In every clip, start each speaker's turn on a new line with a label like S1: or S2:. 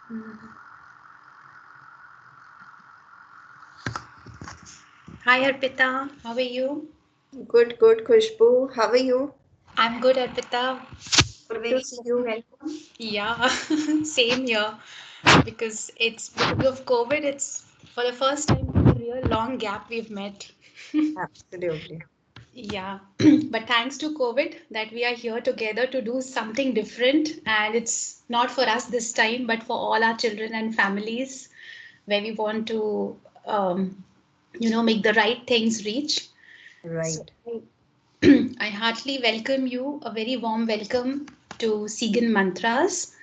S1: Mm. Hi Arpita, how are you?
S2: Good, good, Khushbu. How are you?
S1: I'm good, Arpita.
S2: Good to
S1: Very
S2: see
S1: warm
S2: you.
S1: welcome. Yeah, same here. Because it's because of COVID, it's for the first time a real long gap we've met.
S2: Absolutely.
S1: Yeah, but thanks to COVID that we are here together to do something different, and it's not for us this time, but for all our children and families, where we want to, make the right things reach. So
S2: Right.
S1: I heartily welcome you, a very warm welcome to Segan Mantras.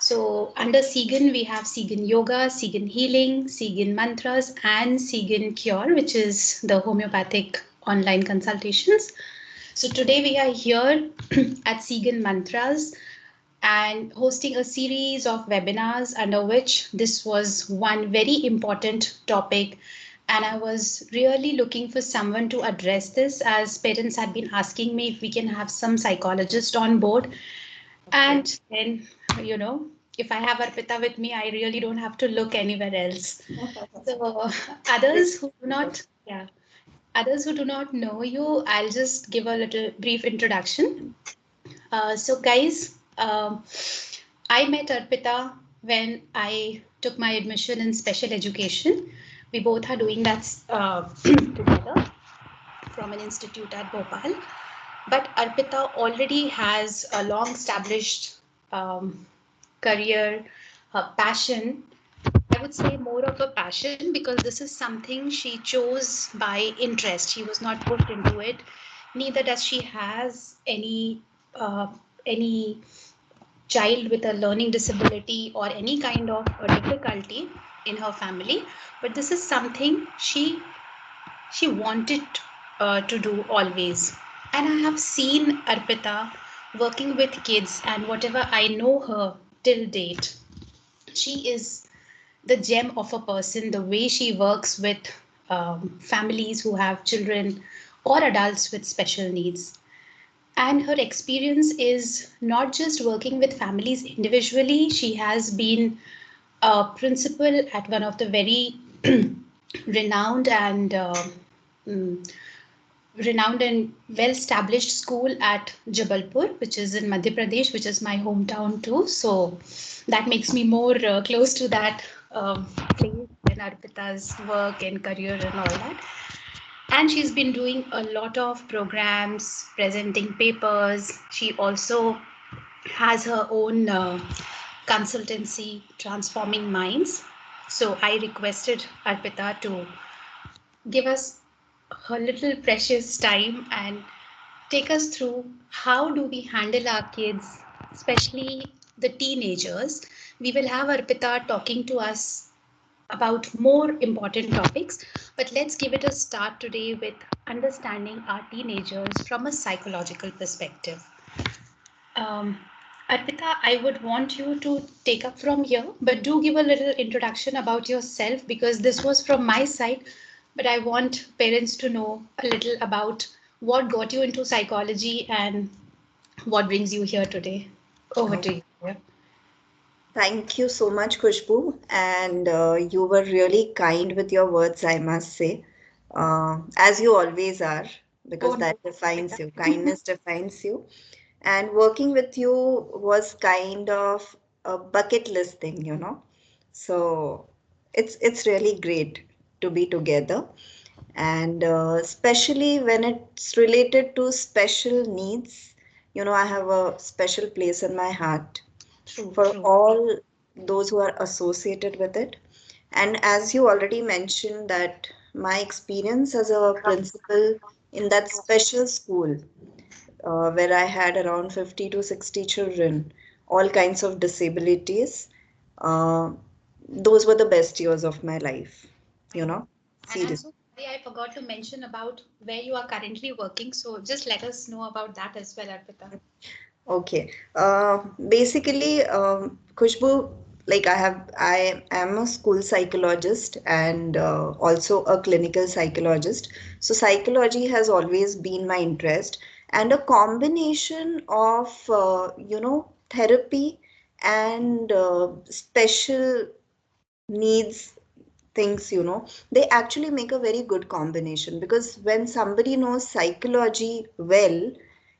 S1: So, under Segan, we have Segan Yoga, Segan Healing, Segan Mantras, and Segan Cure, which is the homeopathic online consultations. So, today we are here at Segan Mantras and hosting a series of webinars under which this was one very important topic. And I was really looking for someone to address this as parents had been asking me if we can have some psychologist on board.
S2: Okay.
S1: And then, you know, if I have Arpita with me, I really don't have to look anywhere else. So,
S2: Great.
S1: others who do not, yeah, others who do not know you, I'll just give a little brief introduction. So, guys, I met Arpita when I took my admission in special education. We both are doing that together from an institute at Bhopal. But Arpita already has a long established career, her passion. I would say more of a passion because this is something she chose by interest. She was not pushed into it. Neither does she has any child with a learning disability or any kind of a difficulty in her family. But this is something she wanted to do always. And I have seen Arpita working with kids, and whatever I know her till date, she is the gem of a person. The way she works with families who have children or adults with special needs. And her experience is not just working with families individually, she has been a principal at one of the very renowned and mm, renowned and well established school at Jabalpur, which is in Madhya Pradesh, which is my hometown too. So that makes me more close to that place and Arpita's work and career and all that. And she's been doing a lot of programs, presenting papers. She also has her own consultancy, Transforming Minds. So I requested Arpita to give us her little precious time and take us through how do we handle our kids, especially the teenagers. We will have Arpita talking to us about more important topics, but let's give it a start today with understanding our teenagers from a psychological perspective. Um, Arpita, I would want you to take up from here, but do give a little introduction about yourself because this was from my side. But I want parents to know a little about what got you into psychology and what brings you here today. Over
S2: Oh,
S1: to you. Yeah.
S2: thank you so much, Khushbu. And you were really kind with your words, I must say. As you always are,
S1: Oh
S2: because that
S1: no,
S2: defines
S1: Arpita.
S2: you. Kindness defines you. And working with you was kind of a bucket list thing. So it's really great to be together. And especially when it's related to special needs, I have a special place in my heart
S1: True,
S2: for
S1: true.
S2: all those who are associated with it. And as you already mentioned, that my experience as a principal in that special school, where I had around 50 to 60 children, all kinds of disabilities, uh, those were the best years of my life, you know,
S1: And I'm
S2: seriously.
S1: so sorry I forgot to mention about where you are currently working. So just let us know about that as well, Arpita.
S2: Okay. Basically, Khushbu, like I am a school psychologist and also a clinical psychologist. So psychology has always been my interest, and a combination of therapy and special needs things, they actually make a very good combination, because when somebody knows psychology well,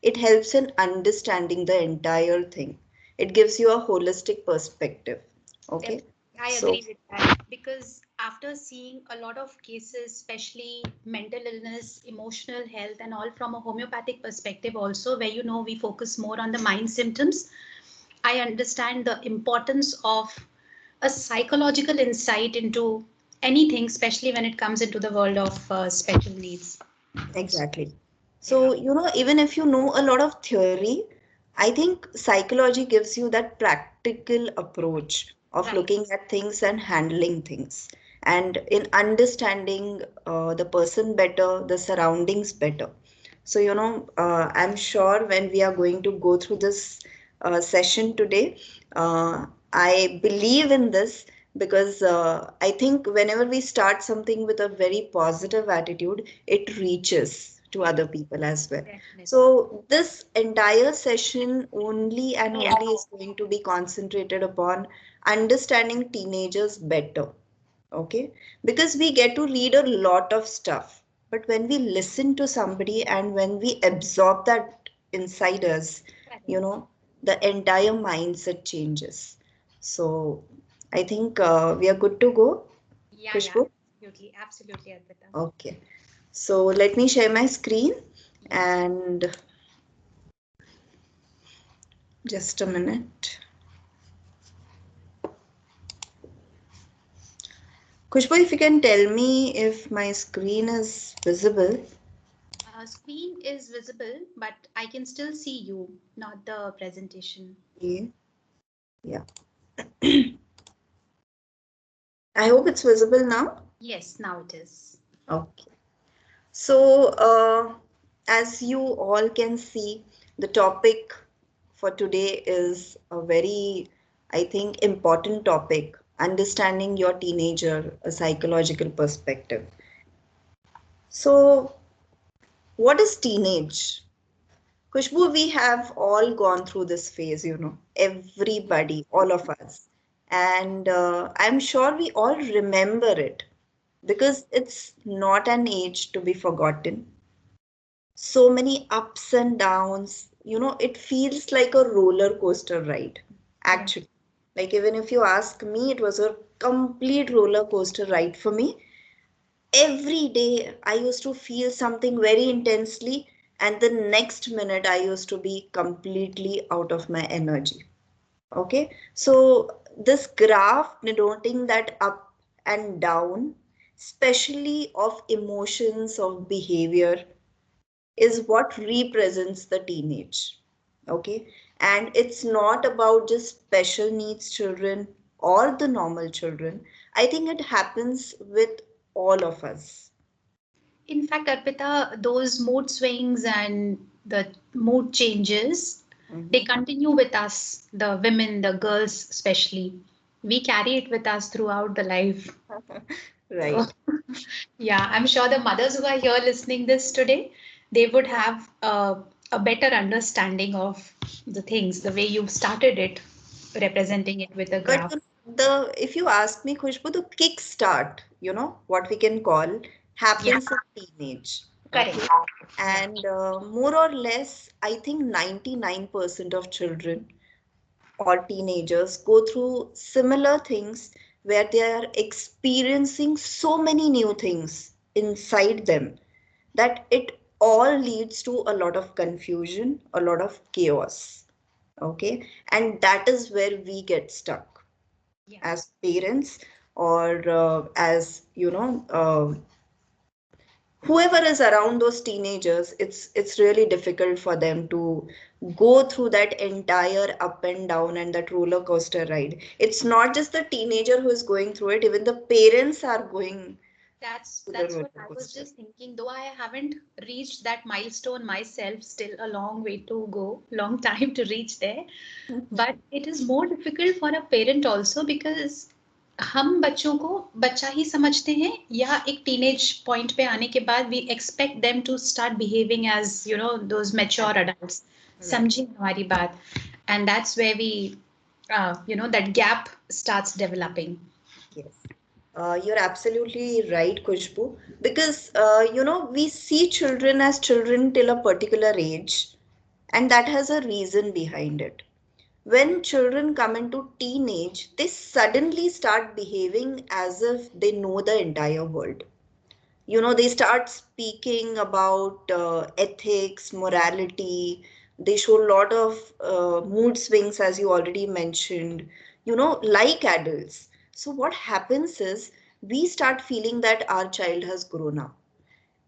S2: it helps in understanding the entire thing. It gives you a holistic perspective. Okay.
S1: Definitely, I
S2: So,
S1: agree with that because after seeing a lot of cases, especially mental illness, emotional health, and all from a homeopathic perspective, also where we focus more on the mind symptoms, I understand the importance of a psychological insight into anything, especially when it comes into the world of special needs.
S2: exactly.
S1: Yeah,
S2: So, even if you know a lot of theory, I think psychology gives you that practical approach of
S1: right.
S2: looking at things and handling things, and in understanding the person better, the surroundings better. So, I'm sure when we are going to go through this session today, I believe in this, because I think whenever we start something with a very positive attitude, it reaches to other people as well.
S1: Definitely.
S2: So, this entire session only and only is going to be concentrated upon understanding teenagers better. Okay, because we get to read a lot of stuff, but when we listen to somebody and when we absorb that inside us, you
S1: Correct.
S2: know the entire mindset changes. So I think we are good to go,
S1: Yeah, yeah,
S2: Kushbu.
S1: absolutely, absolutely, Arpita.
S2: Okay, so let me share my screen,
S1: Yeah.
S2: and just a minute. Kushbu, if you can tell me if my screen is visible.
S1: Screen is visible, but I can still see you, not the presentation.
S2: Okay. Yeah, I hope it's visible now.
S1: Yes, now it is.
S2: Okay. So, as you all can see, the topic for today is a very, I think, important topic, understanding your teenager, a psychological perspective. So, what is teenage? Kushbu, we have all gone through this phase, everybody, all of us. And I'm sure we all remember it, because it's not an age to be forgotten. So many ups and downs. It feels like a roller coaster ride,
S1: Right.
S2: actually. Like, even if you ask me, it was a complete roller coaster ride for me. Every day, I used to feel something very intensely, and the next minute, I used to be completely out of my energy. Okay, so this graph denoting that up and down, especially of emotions, of behavior, is what represents the teenage. Okay, and it's not about just special needs children or the normal children. I think it happens with all of us.
S1: In fact, Arpita, those mood swings and the mood changes, they
S2: Mhm.
S1: continue with us, the women, the girls especially. We carry it with us throughout the life. So,
S2: Right.
S1: yeah, I'm sure the mothers who are here listening this today, they would have a better understanding of the things, the way you started it, representing it with a
S2: But
S1: graph.
S2: the if you ask me, Khushbu, the kickstart, what we can call,
S1: Yeah,
S2: happens in teenage.
S1: correct.
S2: Okay,
S1: Yeah.
S2: and more or less, I think 99% of children or teenagers go through similar things, where they are experiencing so many new things inside them that it all leads to a lot of confusion, a lot of chaos. Okay, and that is where we get stuck
S1: Yeah.
S2: as parents, or as whoever is around those teenagers. It's really difficult for them to go through that entire up and down and that roller coaster ride. It's not just the teenager who is going through it, even the parents are going through the
S1: That's
S2: roller
S1: what I was
S2: coaster.
S1: just thinking. Though I haven't reached that milestone myself, still a long way to go, long time to reach there. But it is more difficult for a parent also because हम बच्चों को बच्चा ही समझते हैं या एक teenage point पे आने के बाद we expect them to start behaving as those mature adults
S2: Right.
S1: समझें हमारी बात and that's where we that gap starts developing.
S2: Yes. You're absolutely right, Kushbu. Because, we see children as children till a particular age, and that has a reason behind it. When children come into teenage, they suddenly start behaving as if they know the entire world. They start speaking about ethics, morality. They show a lot of mood swings, as you already mentioned, like adults. So what happens is we start feeling that our child has grown up.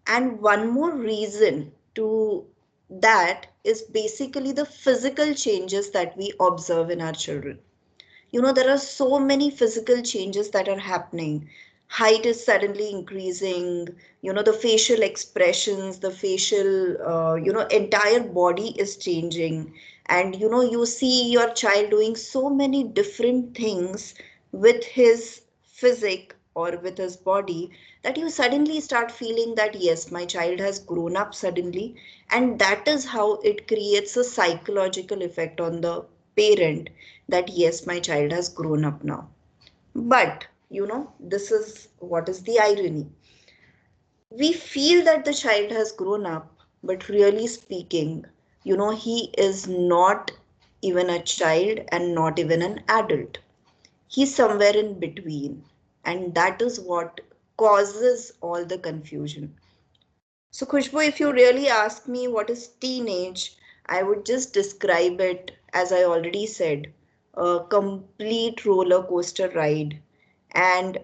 S2: And one more reason to that is basically the physical changes that we observe in our children. There are so many physical changes that are happening. Height is suddenly increasing. The facial expressions, the facial, entire body is changing. And you see your child doing so many different things with his physique or with his body, that you suddenly start feeling that yes, my child has grown up suddenly. And that is how it creates a psychological effect on the parent, that yes, my child has grown up now. But this is what is the irony. We feel that the child has grown up, but really speaking, he is not even a child and not even an adult. He's somewhere in between, and that is what causes all the confusion. So, Khushbu, if you really ask me what is teenage, I would just describe it as I already said, a complete roller coaster ride. And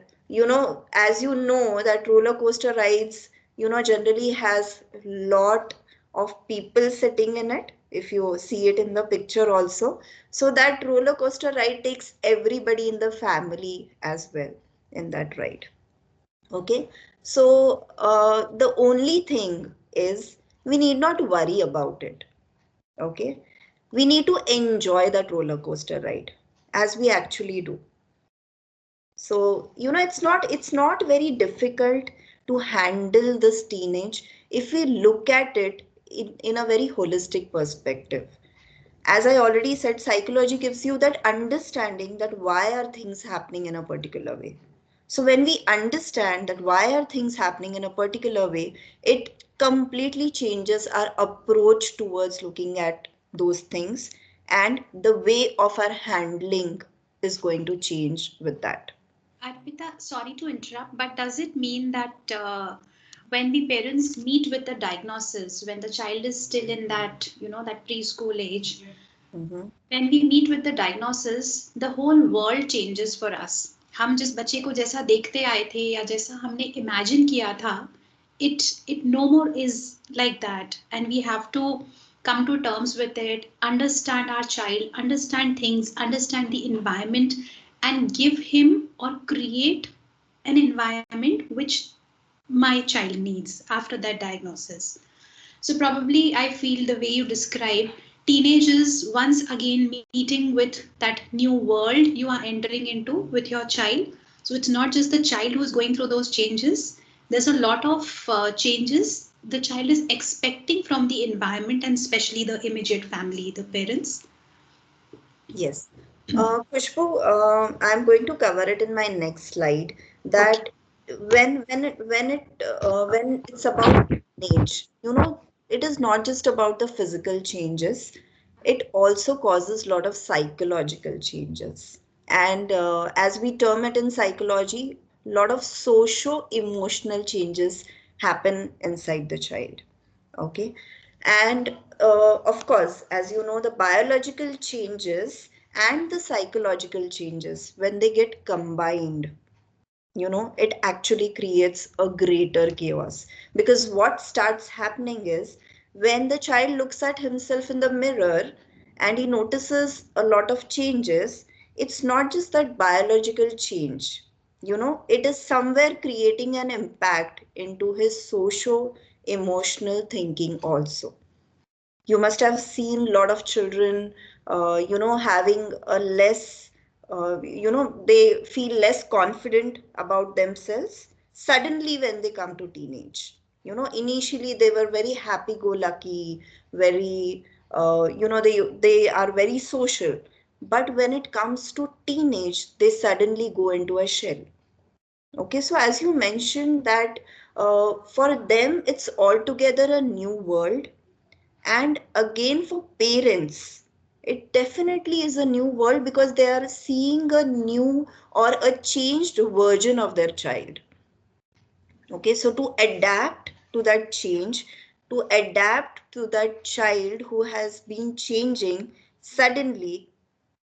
S2: as you know, that roller coaster rides, generally has lot of people sitting in it. If you see it in the picture also, so that roller coaster ride takes everybody in the family as well in that ride. Okay, so the only thing is we need not worry about it. Okay, we need to enjoy that roller coaster ride as we actually do. So it's not very difficult to handle this teenage if we look at it in a very holistic perspective. As I already said, psychology gives you that understanding that why are things happening in a particular way. So when we understand that why are things happening in a particular way, it completely changes our approach towards looking at those things, and the way of our handling is going to change with that.
S1: Arpita, sorry to interrupt, but does it mean that when the parents meet with the diagnosis, when the child is still in that, that preschool age,
S2: Mhm.
S1: when we meet with the diagnosis, the whole world changes for us. हम जिस बच्चे को जैसा देखते आए थे या जैसा हमने imagine किया था, it no more is like that, and we have to come to terms with it, understand our child, understand things, understand the environment, and give him or create an environment which my child needs after that diagnosis. So probably I feel the way you describe teenagers once again meeting with that new world you are entering into with your child. So it's not just the child who's going through those changes. There's a lot of changes the child is expecting from the environment and especially the immediate family, the parents.
S2: Yes. Kushbu, I'm going to cover it in my next slide.
S1: Okay.
S2: That when it's about age, it is not just about the physical changes. It also causes a lot of psychological changes. And as we term it in psychology, a lot of socio-emotional changes happen inside the child. Okay, and of course, as you know, the biological changes and the psychological changes, when they get combined, it actually creates a greater chaos. Because what starts happening is, when the child looks at himself in the mirror and he notices a lot of changes, it's not just that biological change, it is somewhere creating an impact into his socio emotional thinking also. You must have seen a lot of children, having a less, they feel less confident about themselves suddenly when they come to teenage. Initially they were very happy go lucky, very, they are very social. But when it comes to teenage, they suddenly go into a shell. Okay, so as you mentioned that for them it's altogether a new world, and again for parents, it definitely is a new world because they are seeing a new or a changed version of their child. Okay, so to adapt to that change, to adapt to that child who has been changing suddenly,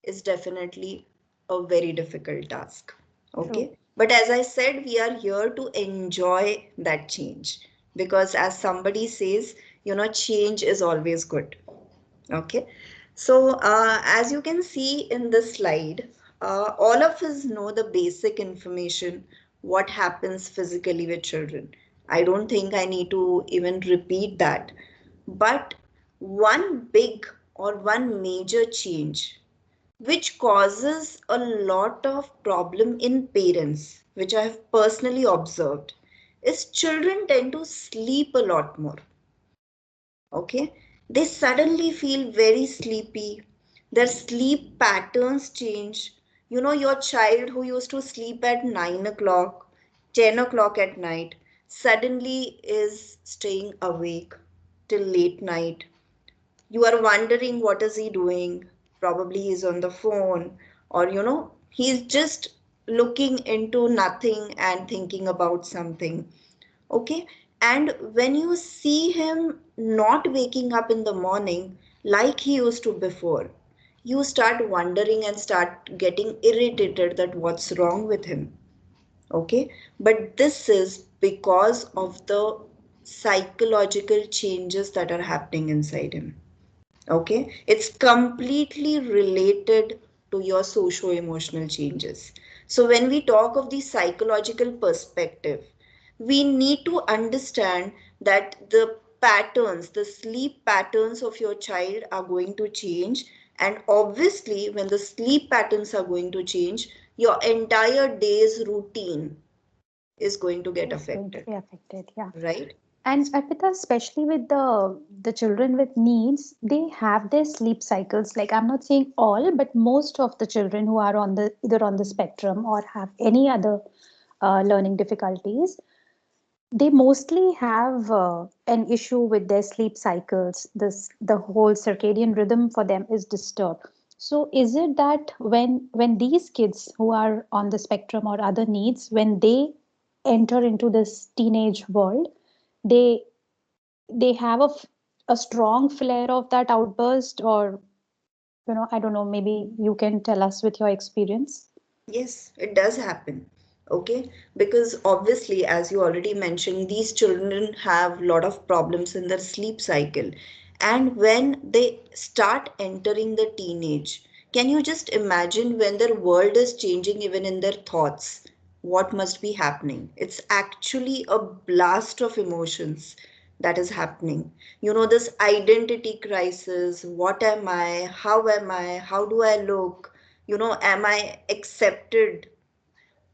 S2: is definitely a very difficult task.
S3: True.
S2: Okay, but as I said, we are here to enjoy that change, because as somebody says, change is always good. Okay, so as you can see in this slide, all of us know the basic information what happens physically with children. I don't think I need to even repeat that. But one big or one major change which causes a lot of problem in parents, which I have personally observed, is children tend to sleep a lot more. Okay, they suddenly feel very sleepy, their sleep patterns change. Your child who used to sleep at 9 o'clock, 10 o'clock at night, suddenly is staying awake till late night. You are wondering what is he doing. Probably he's on the phone, or he's just looking into nothing and thinking about something. Okay, and when you see him not waking up in the morning like he used to before, you start wondering and start getting irritated that what's wrong with him. Okay, but this is because of the psychological changes that are happening inside him. Okay, it's completely related to your socio emotional changes. So when we talk of the psychological perspective, we need to understand that the patterns, the sleep patterns of your child are going to change, and obviously when the sleep patterns are going to change, your entire day's routine is going to get
S3: Is going to
S2: affected,
S3: be affected. Yeah.
S2: right?
S3: And Arpita, especially with the children with needs, they have their sleep cycles. Like, I'm not saying all, but most of the children who are on the either on the spectrum or have any other learning difficulties, they mostly have an issue with their sleep cycles. This the whole circadian rhythm for them is disturbed. So is it that when these kids who are on the spectrum or other needs, when they enter into this teenage world, they they have a strong flare of that outburst, or I don't know, maybe you can tell us with your experience.
S2: Yes, it does happen. Okay, because obviously, as you already mentioned, these children have a lot of problems in their sleep cycle. And when they start entering the teenage, can you just imagine when their world is changing, even in their thoughts? What must be happening? It's actually a blast of emotions that is happening. This identity crisis: what am I? How am I? How do I look? Am I accepted?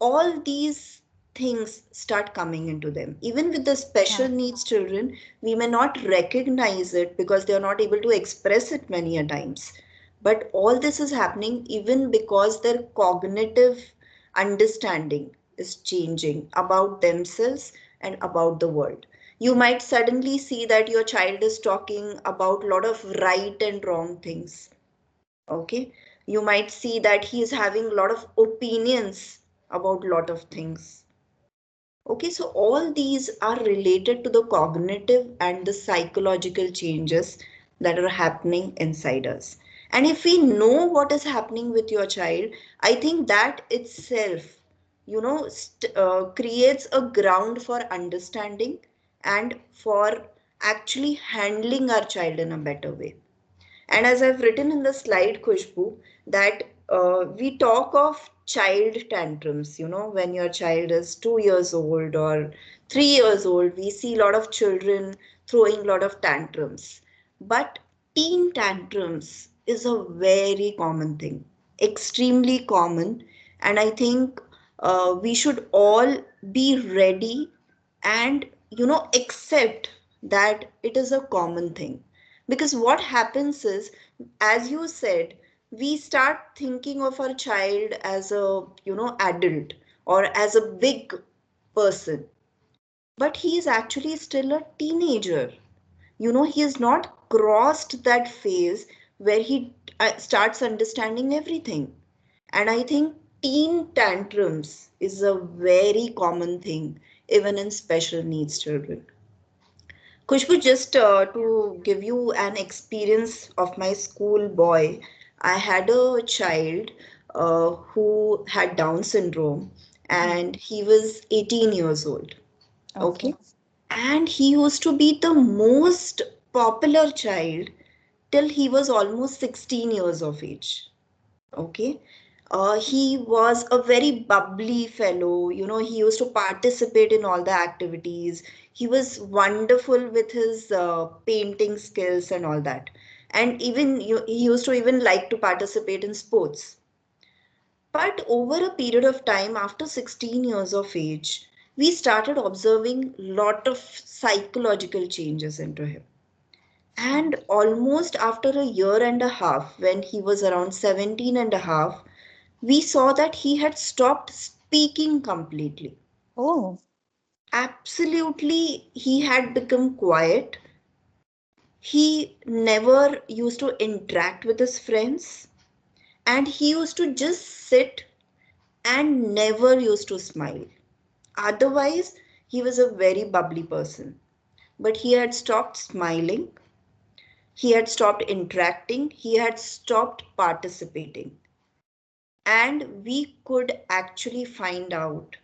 S2: All these things start coming into them. Even with the
S3: Yeah.
S2: special needs children, we may not recognize it because they are not able to express it many a times. But all this is happening even because their cognitive understanding is changing about themselves and about the world. You might suddenly see that your child is talking about a lot of right and wrong things. Okay, you might see that he is having a lot of opinions about a lot of things. Okay, so all these are related to the cognitive and the psychological changes that are happening inside us. And if we know what is happening with your child, I think that itself creates a ground for understanding and for actually handling our child in a better way. And as I've written in the slide, Khushbu, that we talk of child tantrums, when your child is 2 years old or 3 years old, we see a lot of children throwing a lot of tantrums. But teen tantrums is a very common thing, extremely common. And I think we should all be ready and, accept that it is a common thing. Because what happens is, as you said, we start thinking of our child as a, adult or as a big person, but he is actually still a teenager. He has not crossed that phase where he starts understanding everything. And I think teen tantrums is a very common thing even in special needs children. Kushbu, just to give you an experience of my school boy, I had a child who had Down syndrome and
S3: Mhm.
S2: he was 18 years old.
S3: Okay.
S2: Okay. And he used to be the most popular child till he was almost 16 years of age. Okay. He was a very bubbly fellow. He used to participate in all the activities. He was wonderful with his painting skills and all that. And even he used to even like to participate in sports. But over a period of time, after 16 years of age, we started observing lot of psychological changes into him. And almost after a year and a half, when he was around 17 and a half, we saw that he had stopped speaking completely.
S3: Oh.
S2: Absolutely, he had become quiet. He never used to interact with his friends, and he used to just sit and never used to smile. Otherwise, he was a very bubbly person. But he had stopped smiling, he had stopped interacting, he had stopped participating. And we could actually find out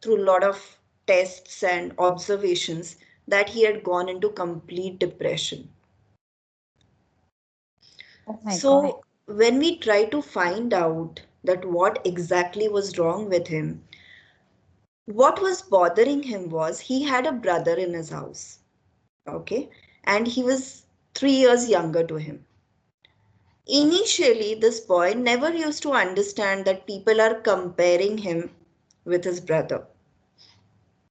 S2: through a lot of tests and observations that he had gone into complete depression.
S3: Oh my God.
S2: So, when we try to find out that what exactly was wrong with him, what was bothering him was he had a brother in his house, okay, and he was 3 years younger to him. Initially, this boy never used to understand that people are comparing him with his brother.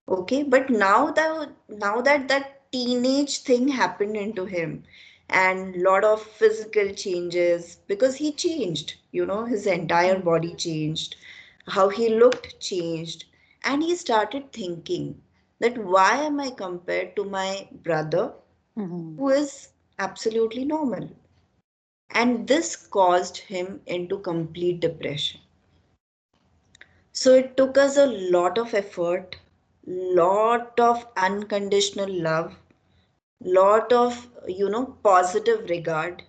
S2: Okay, but now that that teenage thing happened into him and lot of physical changes because he changed, his entire
S3: Mhm.
S2: body changed, how he looked changed, and he started thinking that why am I compared to my brother
S3: Mhm.
S2: who is absolutely normal? And this caused him into complete depression. So it took us a lot of effort, lot of unconditional love, lot of, positive regard.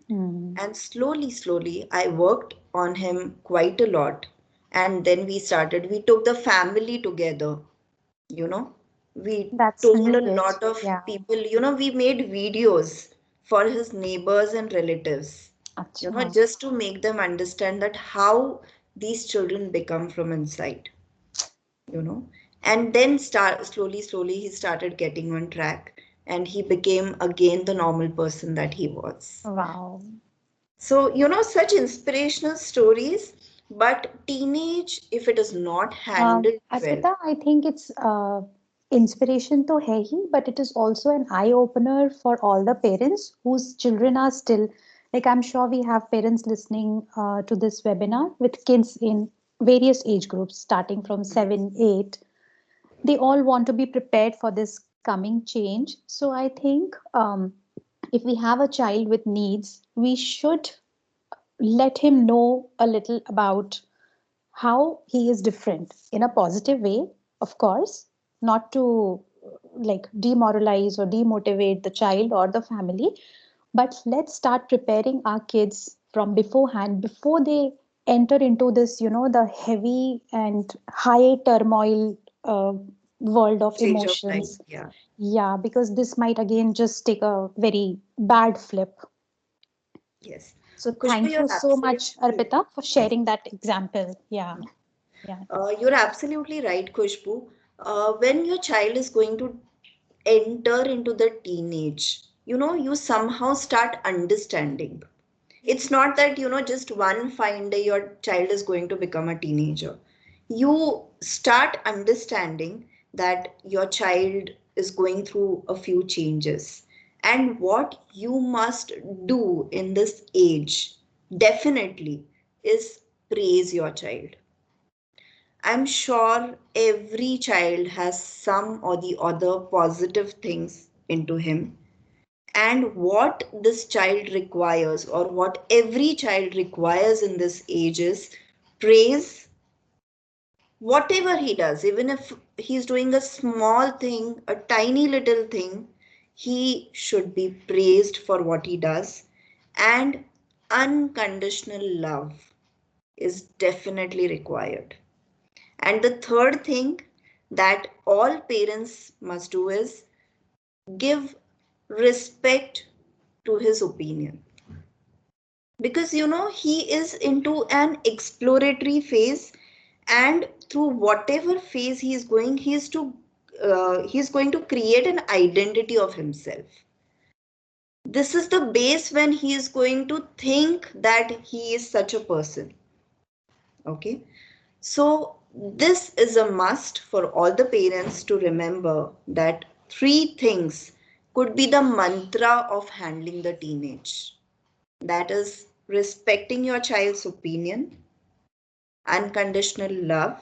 S3: Mhm.
S2: And slowly, slowly, I worked on him quite a lot. And then we took the family together, you know. We
S3: That's
S2: told
S3: really
S2: a
S3: great.
S2: lot of
S3: Yeah.
S2: people, we made videos for his neighbors and relatives,
S3: Acha.
S2: just to make them understand that how these children become from inside, you know. And then slowly, slowly, he started getting on track and he became again the normal person that he was.
S3: Wow.
S2: So, such inspirational stories, but teenage, if it is not handled well,
S3: Arpita, I think it's inspiration to hai hi, but it is also an eye opener for all the parents whose children are still, like I'm sure we have parents listening to this webinar with kids in various age groups, starting from 7, 8. They all want to be prepared for this coming change. So I think if we have a child with needs, we should let him know a little about how he is different in a positive way, of course, not to like demoralize or demotivate the child or the family, but let's start preparing our kids from beforehand before they enter into this, the heavy and high turmoil world of
S2: stage of life,
S3: emotions.
S2: yeah,
S3: Yeah, because this might again just take a very bad flip.
S2: yes.
S3: So
S2: Kushbu,
S3: thank you
S2: you're
S3: so
S2: absolutely
S3: much, Arpita, for
S2: right.
S3: sharing that example. Yeah, yeah.
S2: You're absolutely right, Kushbu. When your child is going to enter into the teenage, you somehow start understanding. It's not that, just one fine day your child is going to become a teenager. You start understanding that your child is going through a few changes and what you must do in this age. definitely is praise your child. I'm sure every child has some or the other positive things into him. And what this child requires, or what every child requires in this age, is praise. Whatever he does, even if he's doing a small thing, a tiny little thing, he should be praised for what he does. And unconditional love is definitely required. And the third thing that all parents must do is give respect to his opinion. Because he is into an exploratory phase, and through whatever phase he is going, he's going to create an identity of himself. This is the base when he is going to think that he is such a person. Okay, so this is a must for all the parents to remember, that three things could be the mantra of handling the teenage. That is respecting your child's opinion, unconditional love,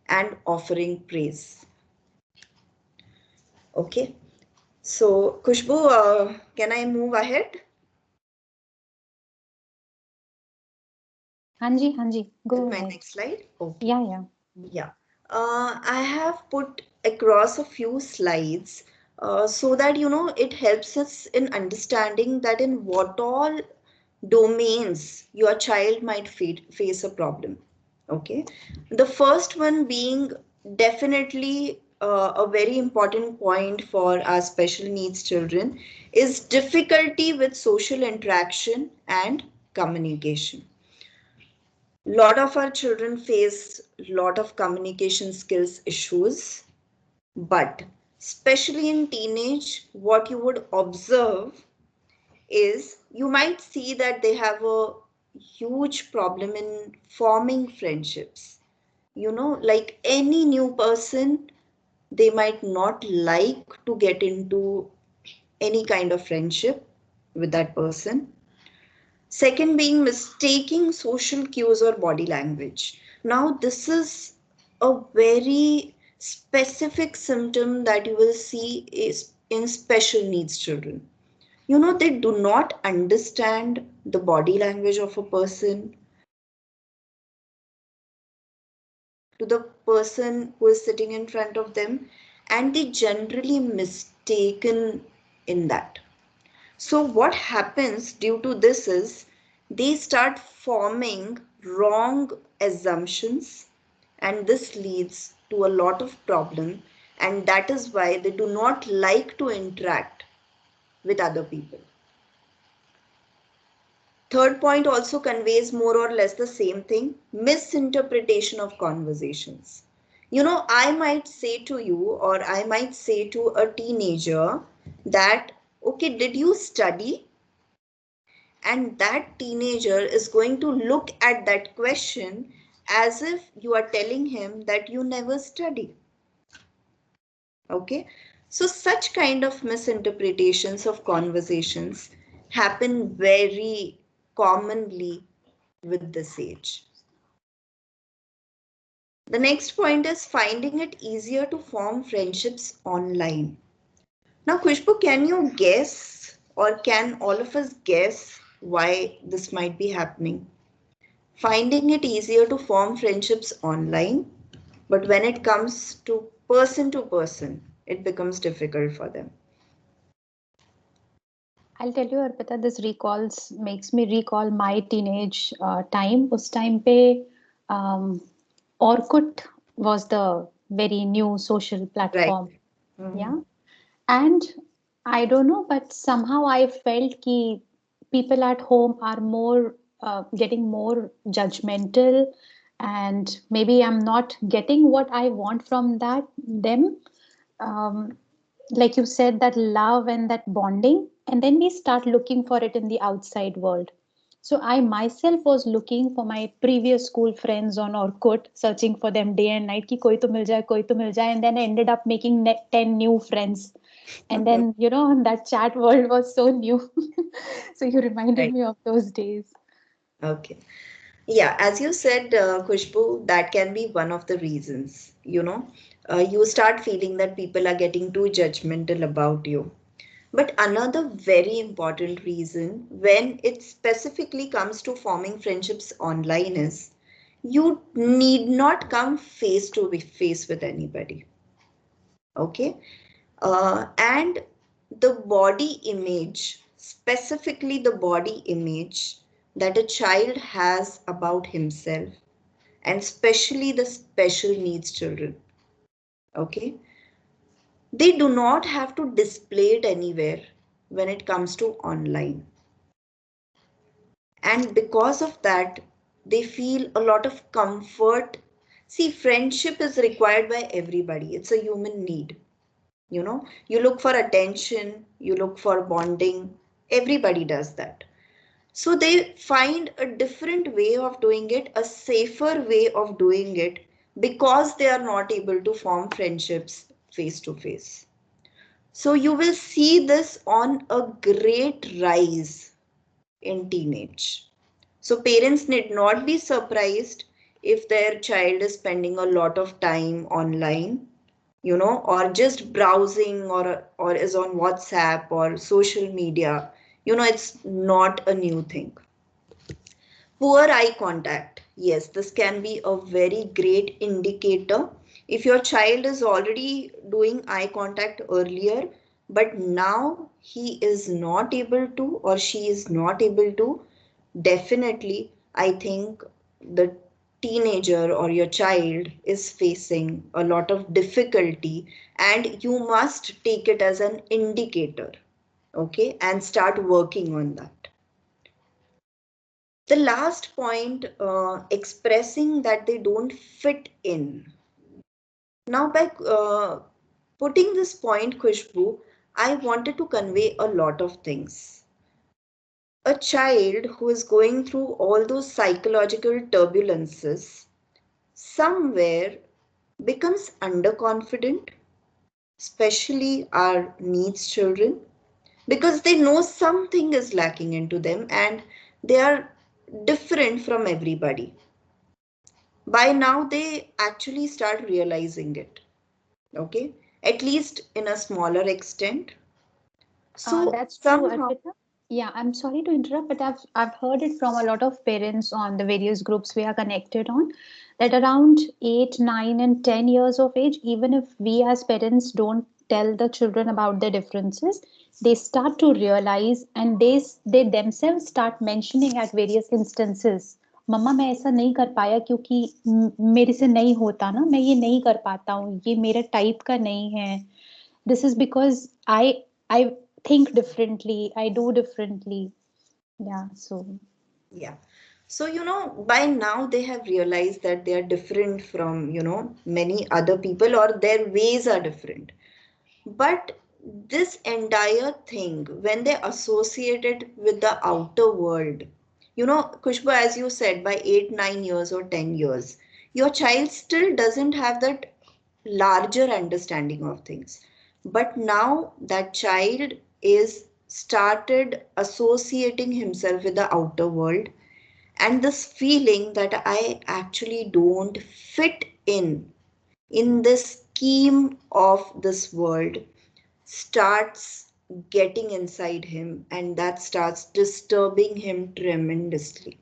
S2: and offering praise. Okay, so Khushbu, can I move ahead
S3: Hanji,
S2: with
S3: go
S2: my
S3: ahead.
S2: next slide? Okay.
S3: Yeah, yeah.
S2: Yeah, I have put across a few slides so that it helps us in understanding that in what all domains your child might face a problem. Okay, the first one being definitely a very important point for our special needs children is difficulty with social interaction and communication. Lot of our children face lot of communication skills issues, but especially in teenage, what you would observe is you might see that they have a huge problem in forming friendships. Like any new person, they might not like to get into any kind of friendship with that person. Second being mistaking social cues or body language. Now, this is a very specific symptom that you will see is in special needs children. They do not understand the body language of a person, to the person who is sitting in front of them, and they generally mistaken in that. So what happens due to this is they start forming wrong assumptions, and this leads to a lot of problem, and that is why they do not like to interact with other people. Third point also conveys more or less the same thing: misinterpretation of conversations. I might say to you, or I might say to a teenager that, okay, did you study? And that teenager is going to look at that question as if you are telling him that you never study. Okay, so such kind of misinterpretations of conversations happen very commonly with this age. The next point is finding it easier to form friendships online. Now, Khushbu, can you guess, or can all of us guess why this might be happening? Finding it easier to form friendships online, but when it comes to person, it becomes difficult for them.
S3: I'll tell you, Arpita, this recalls makes me recall my teenage time. उस time पे um, Orkut was the very new social
S2: Right.
S3: platform.
S2: Mhm.
S3: Yeah, and I don't know, but somehow I felt कि people at home are more getting more judgmental, and maybe I'm not getting what I want from them. Um, like you said, that love and that bonding, and then we start looking for it in the outside world. So I myself was looking for my previous school friends on Orkut, searching for them day and night ki koi to mil jaye, and then I ended up making 10 new friends. And then that chat world was so new. So you reminded
S2: Right.
S3: me of those days.
S2: Okay. Yeah, as you said, Khushbu, that can be one of the reasons. You start feeling that people are getting too judgmental about you. But another very important reason when it specifically comes to forming friendships online is you need not come face to face with anybody. Okay. And the body image, specifically the body image that a child has about himself, and especially the special needs children, okay, they do not have to display it anywhere when it comes to online. And because of that, they feel a lot of comfort. See, friendship is required by everybody, it's a human need. You look for attention, you look for bonding, everybody does that. So they find a different way of doing it, a safer way of doing it, because they are not able to form friendships face to face. So you will see this on a great rise in teenage. So parents need not be surprised if their child is spending a lot of time online, or just browsing, or is on WhatsApp or social media. It's not a new thing. Poor eye contact. Yes, this can be a very great indicator. If your child is already doing eye contact earlier, but now he is not able to, or she is not able to, definitely, I think the teenager or your child is facing a lot of difficulty, and you must take it as an indicator, okay, and start working on that. The last point, expressing that they don't fit in. Now, by putting this point, Khushbu, I wanted to convey a lot of things. A child who is going through all those psychological turbulences somewhere becomes underconfident, especially our needs children, because they know something is lacking into them and they are different from everybody. By now they actually start realizing it, okay, at least in a smaller extent. So
S3: That's true,
S2: somehow,
S3: Arpita. Yeah, I'm sorry to interrupt, but I've heard it from a lot of parents on the various groups we are connected on, that around 8, 9, and 10 years of age, even if we as parents don't tell the children about the differences, they start to realize, and they themselves start mentioning at various instances, मम्मा मैं ऐसा नहीं कर पाया क्योंकि मेरे से नहीं होता ना, मैं ये नहीं कर पाता हूँ, ये मेरे टाइप का नहीं है. This is because I think differently, I do differently. Yeah, so
S2: yeah. So, by now they have realized that they are different from, many other people, or their ways are different. But this entire thing, when they associate it with the outer world, Kushba, as you said, by 8, 9 years or 10 years, your child still doesn't have that larger understanding of things. But now that child is started associating himself with the outer world, and this feeling that I actually don't fit in this scheme of this world starts getting inside him, and that starts disturbing him tremendously.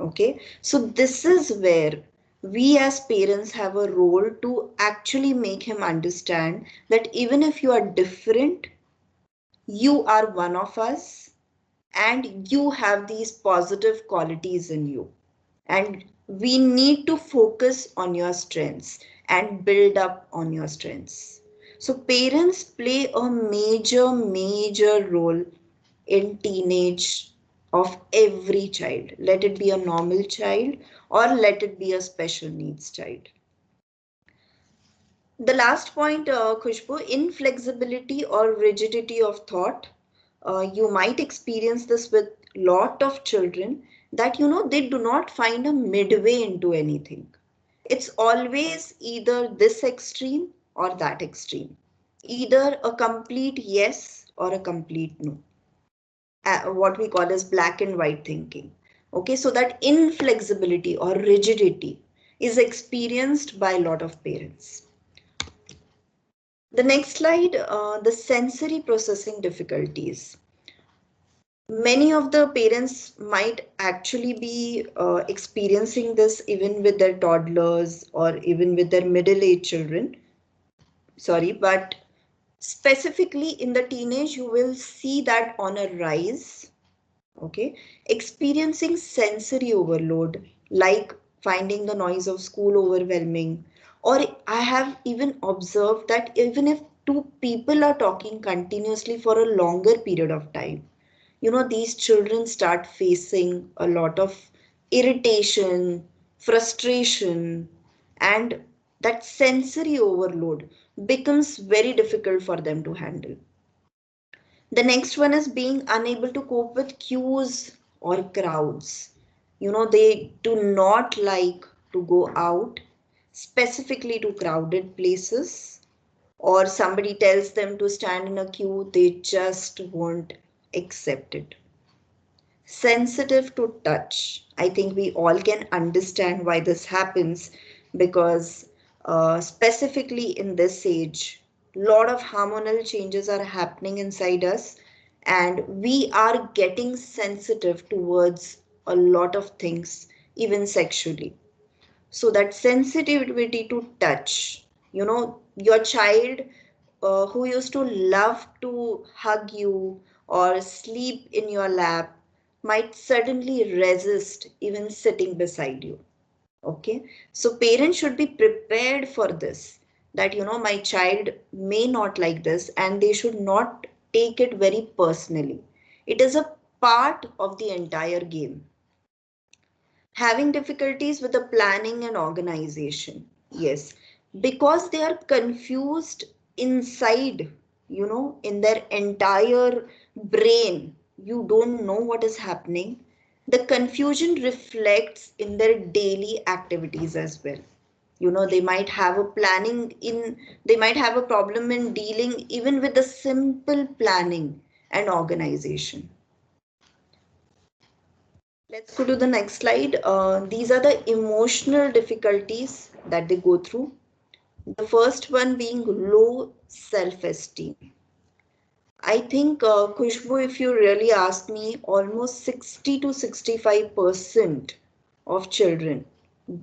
S2: Okay, so this is where we as parents have a role to actually make him understand that even if you are different, you are one of us, and you have these positive qualities in you, and we need to focus on your strengths and build up on your strengths. So parents play a major role in teenage of every child, let it be a normal child or let it be a special needs child. The last point, Khushbu, inflexibility or rigidity of thought. You might experience this with lot of children, that they do not find a midway into anything. It's always either this extreme or that extreme, either a complete yes or a complete no, what we call as black and white thinking. Okay, so that inflexibility or rigidity is experienced by a lot of parents. The next slide, the sensory processing difficulties. Many of the parents might actually be experiencing this even with their toddlers or even with their middle-aged children. Sorry, but specifically in the teenage, you will see that on a rise. Okay, experiencing sensory overload, like finding the noise of school overwhelming, or I have even observed that even if two people are talking continuously for a longer period of time, these children start facing a lot of irritation, frustration, and that sensory overload becomes very difficult for them to handle. The next one is being unable to cope with queues or crowds. They do not like to go out, specifically to crowded places, or somebody tells them to stand in a queue, they just won't accept it. Sensitive to touch. I think we all can understand why this happens because, specifically in this age, a lot of hormonal changes are happening inside us, and we are getting sensitive towards a lot of things, even sexually. So that sensitivity to touch, your child who used to love to hug you or sleep in your lap might suddenly resist even sitting beside you. Okay, so parents should be prepared for this, that my child may not like this, and they should not take it very personally. It is a part of the entire game. Having difficulties with the planning and organization, yes, because they are confused inside, in their entire brain. You don't know what is happening. The confusion reflects in their daily activities as well. They might have a they might have a problem in dealing even with the simple planning and organization. Let's go to the next slide. These are the emotional difficulties that they go through. The first one being low self-esteem. I think, Khushbu, if you really ask me, almost 60 to 65% of children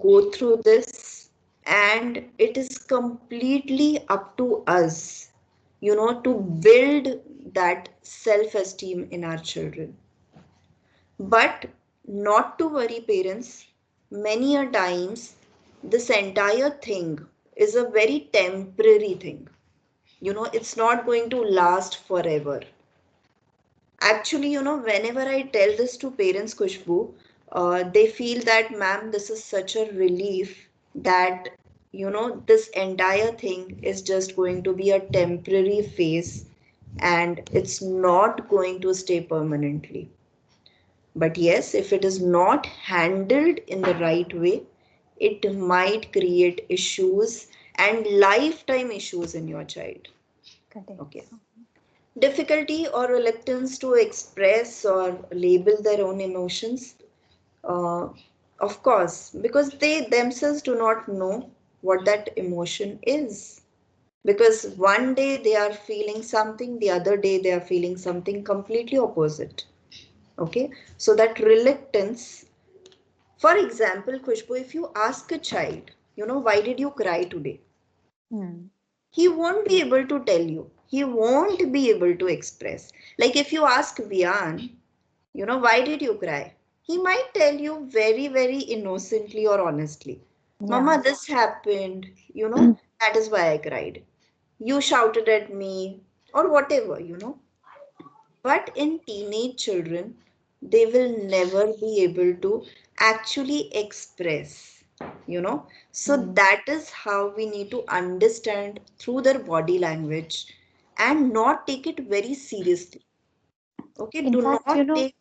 S2: go through this, and it is completely up to us, to build that self-esteem in our children. But not to worry, parents. Many a times, this entire thing is a very temporary thing. It's not going to last forever. Actually, whenever I tell this to parents, Kushbu, they feel that, ma'am, this is such a relief that, this entire thing is just going to be a temporary phase and it's not going to stay permanently. But yes, if it is not handled in the right way, it might create issues and lifetime issues in your child.
S3: Correct.
S2: Okay. Difficulty or reluctance to express or label their own emotions. Uh, of course, because they themselves do not know what that emotion is. Because one day they are feeling something, the other day they are feeling something completely opposite. Okay, so that reluctance. For example, Khushbu, if you ask a child, why did you cry today?
S3: Hmm.
S2: He won't be able to tell you. He won't be able to express. Like if you ask Vian, why did you cry? He might tell you very, very innocently or honestly.
S3: Yeah.
S2: Mama, this happened, that is why I cried. You shouted at me, or whatever. But in teenage children, they will never be able to actually express, you know. So
S3: Hmm.
S2: that is how we need to understand through their body language and not take it very seriously. Okay,
S3: In
S2: do
S3: fact,
S2: not take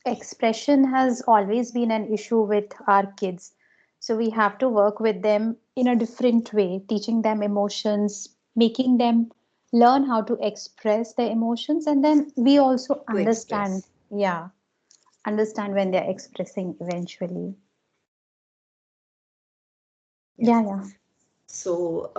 S3: expression has always been an issue with our kids. So we have to work with them in a different way, teaching them emotions, making them learn how to express their emotions, and then we also
S2: to
S3: understand.
S2: express.
S3: Yeah. understand when they're expressing eventually.
S2: Yeah.
S3: Yeah, yeah.
S2: So,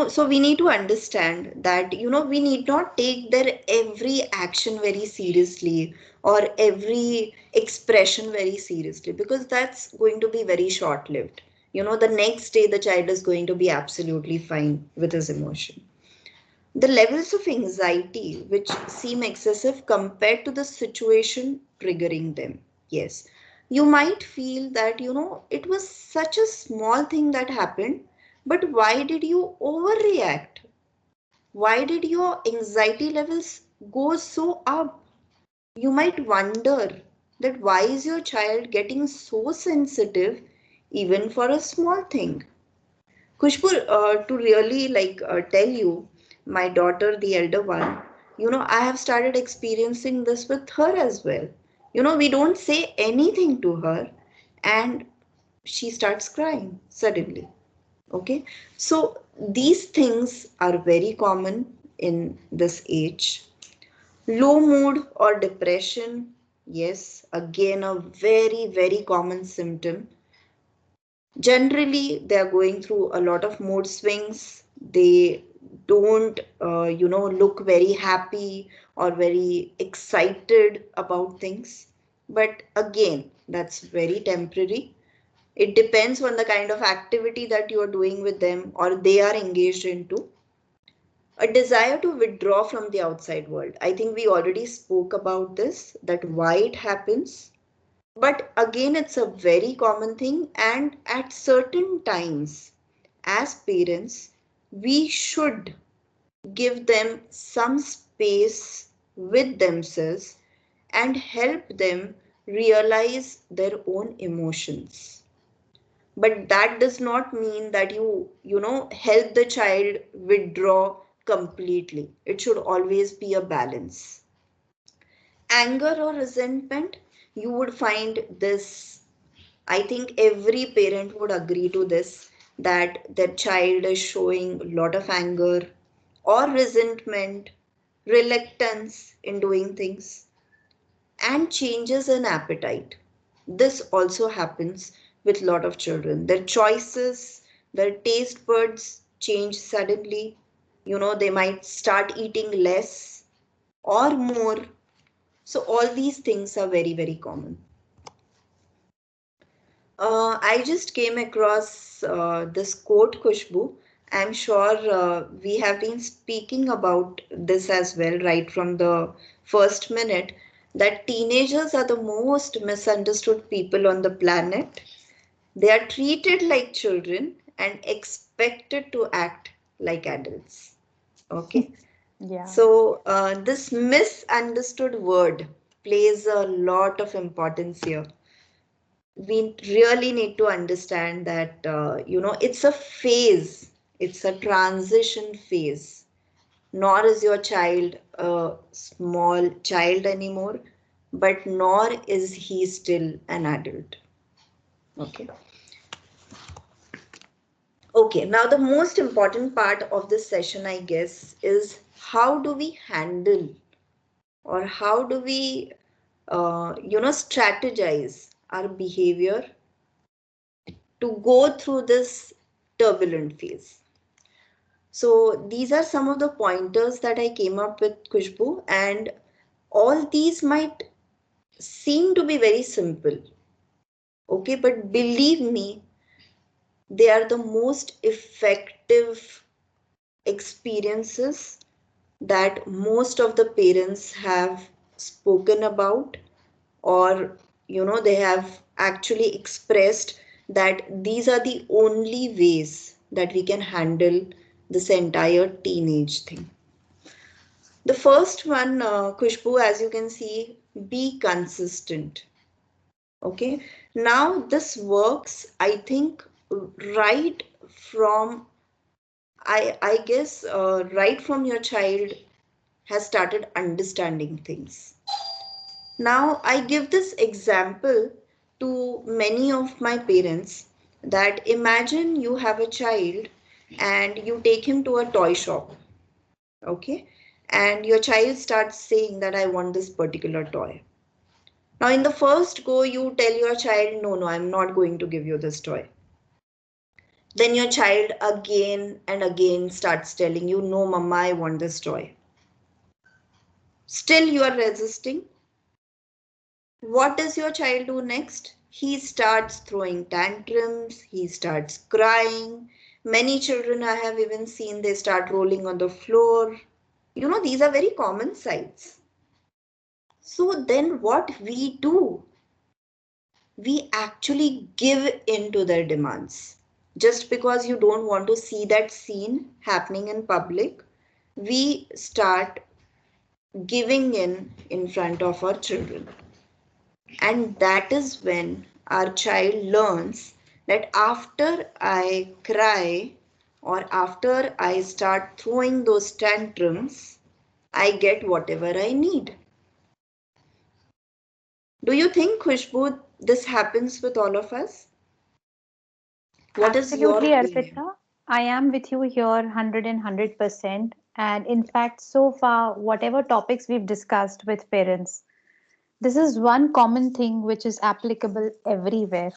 S2: so we need to understand that, we need not take their every action very seriously or every expression very seriously, because that's going to be very short-lived. The next day the child is going to be absolutely fine with his emotion. The levels of anxiety which seem excessive compared to the situation triggering them. Yes. You might feel that, it was such a small thing that happened, but why did you overreact? Why did your anxiety levels go so up? You might wonder that why is your child getting so sensitive even for a small thing? Kushbur, to really tell you, my daughter, the elder one, I have started experiencing this with her as well. We don't say anything to her and she starts crying suddenly. Okay, so these things are very common in this age. Low mood or depression, yes, again, a very, very common symptom. Generally they are going through a lot of mood swings. They don't look very happy or very excited about things, but again that's very temporary. It depends on the kind of activity that you are doing with them or they are engaged into. A desire to withdraw from the outside world, I think we already spoke about this, that why it happens. But again, it's a very common thing, and at certain times, as parents, we should give them some space with themselves and help them realize their own emotions. But that does not mean that help the child withdraw completely. It should always be a balance. Anger or resentment, you would find this. I think every parent would agree to this, that their child is showing a lot of anger or resentment, reluctance in doing things, and changes in appetite. This also happens with a lot of children. Their choices, their taste buds change suddenly. They might start eating less or more. So, all these things are very, very common. I just came across this quote, Khushbu. I'm sure we have been speaking about this as well, right from the first minute, that teenagers are the most misunderstood people on the planet. They are treated like children and expected to act like adults. Okay.
S3: Yeah.
S2: So, this misunderstood word plays a lot of importance here. We really need to understand that it's a phase, it's a transition phase. Nor is your child a small child anymore, but nor is he still an adult. Okay. Okay, now the most important part of this session, I guess, is how do we handle, or how do we strategize our behavior to go through this turbulent phase. So these are some of the pointers that I came up with, Khushbu, and all these might seem to be very simple. Okay, but believe me, they are the most effective experiences that most of the parents have spoken about, or they have actually expressed that these are the only ways that we can handle this entire teenage thing. The first one, Khushbu, as you can see, be consistent. Okay, now this works, I think, right from, I guess, right from your child has started understanding things. Now, I give this example to many of my parents, that imagine you have a child and you take him to a toy shop, okay? And your child starts saying that I want this particular toy. Now, in the first go, you tell your child, no, no, I'm not going to give you this toy. Then your child again and again starts telling you, no, mama, I want this toy. Still, you are resisting. What does your child do next? He starts throwing tantrums, he starts crying. Many children I have even seen, they start rolling on the floor. These are very common sights. So then what we do, we actually give in to their demands. Just because you don't want to see that scene happening in public, we start giving in front of our children. And that is when our child learns that after I cry or after I start throwing those tantrums, I get whatever I need. Do you think, Khushbu, this happens with all of us? What is your
S3: Absolutely,
S2: opinion?
S3: Arpita. I am with you here 100%. And in fact, so far, whatever topics we've discussed with parents, this is one common thing which is applicable everywhere.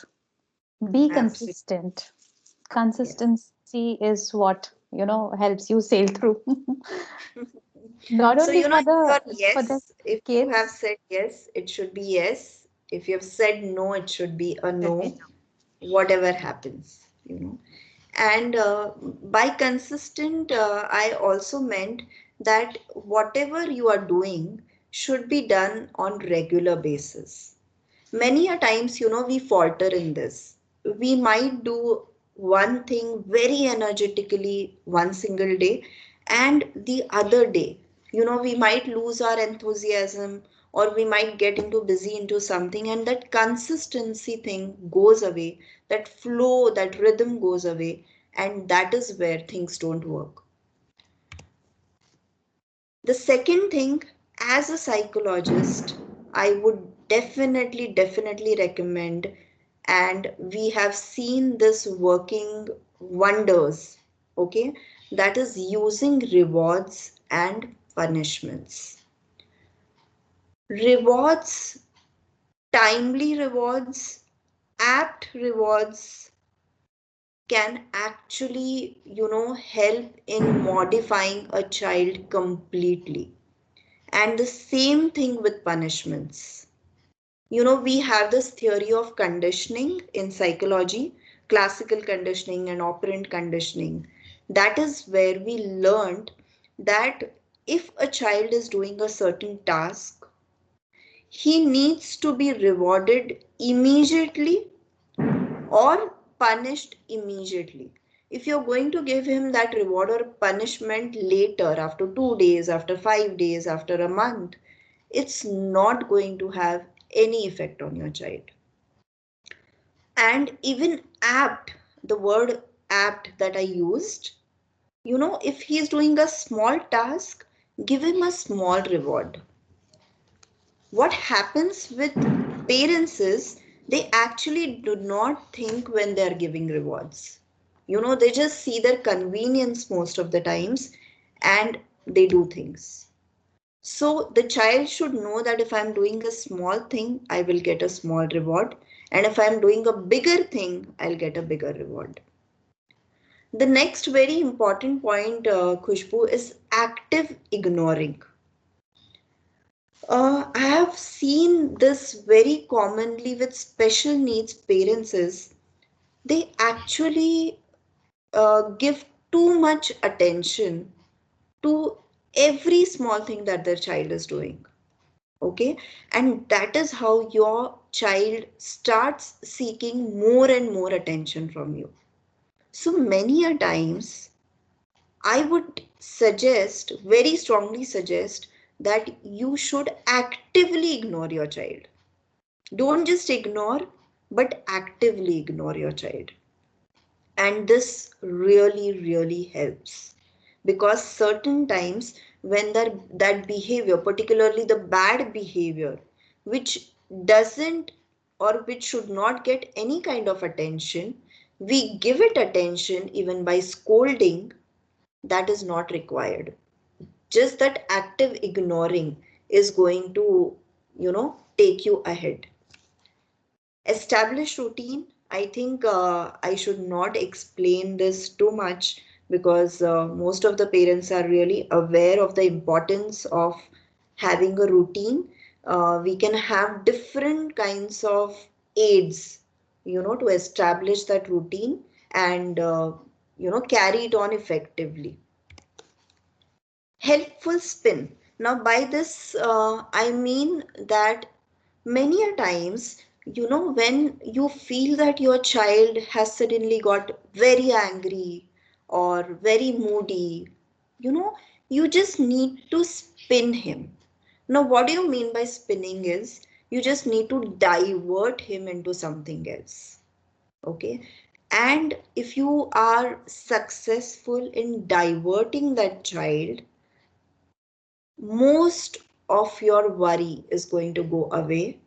S3: Be
S2: Absolutely.
S3: consistent.
S2: Yes.
S3: Consistency is what, helps you sail through. Not
S2: So,
S3: only
S2: if you're
S3: for the
S2: yes, if you have
S3: kids,
S2: said yes, it should be yes. If you have said no, it should be a
S3: should be
S2: no, whatever happens. And by consistent, I also meant that whatever you are doing should be done on regular basis. Many a times, we falter in this. We might do one thing very energetically one single day, and the other day, we might lose our enthusiasm, or we might get into busy into something, and that consistency thing goes away, that flow, that rhythm goes away, and that is where things don't work. The second thing, as a psychologist, I would definitely recommend, and we have seen this working wonders, okay? That is using rewards and punishments. Rewards, timely rewards, apt rewards can actually, help in modifying a child completely. And the same thing with punishments. We have this theory of conditioning in psychology, classical conditioning and operant conditioning. That is where we learned that if a child is doing a certain task, he needs to be rewarded immediately or punished immediately. If you're going to give him that reward or punishment later, after 2 days, after 5 days, after a month, it's not going to have any effect on your child. And even apt, the word apt that I used, if he's doing a small task, give him a small reward. What happens with parents is they actually do not think when they are giving rewards. They just see their convenience most of the times, and they do things. So the child should know that if I'm doing a small thing, I will get a small reward. And if I'm doing a bigger thing, I'll get a bigger reward. The next very important point, Khushbu, is active ignoring. I have seen this very commonly with special needs parents is they actually give too much attention to every small thing that their child is doing. Okay, and that is how your child starts seeking more and more attention from you. So many a times I would suggest, very strongly suggest, that you should actively ignore your child. Don't just ignore, but actively ignore your child. And this really helps, because certain times when that behavior, particularly the bad behavior, which doesn't or which should not get any kind of attention, we give it attention even by scolding. That is not required. Just that active ignoring is going to take you ahead. Establish routine. I think I should not explain this too much because most of the parents are really aware of the importance of having a routine. We can have different kinds of aids, to establish that routine and, carry it on effectively. Helpful spin. Now, by this, I mean that many a times, when you feel that your child has suddenly got very angry or very moody, you know, you just need to spin him. Now, what do you mean by spinning is you just need to divert him into something else. Okay. And if you are successful in diverting that child, most of your worry is going to go away.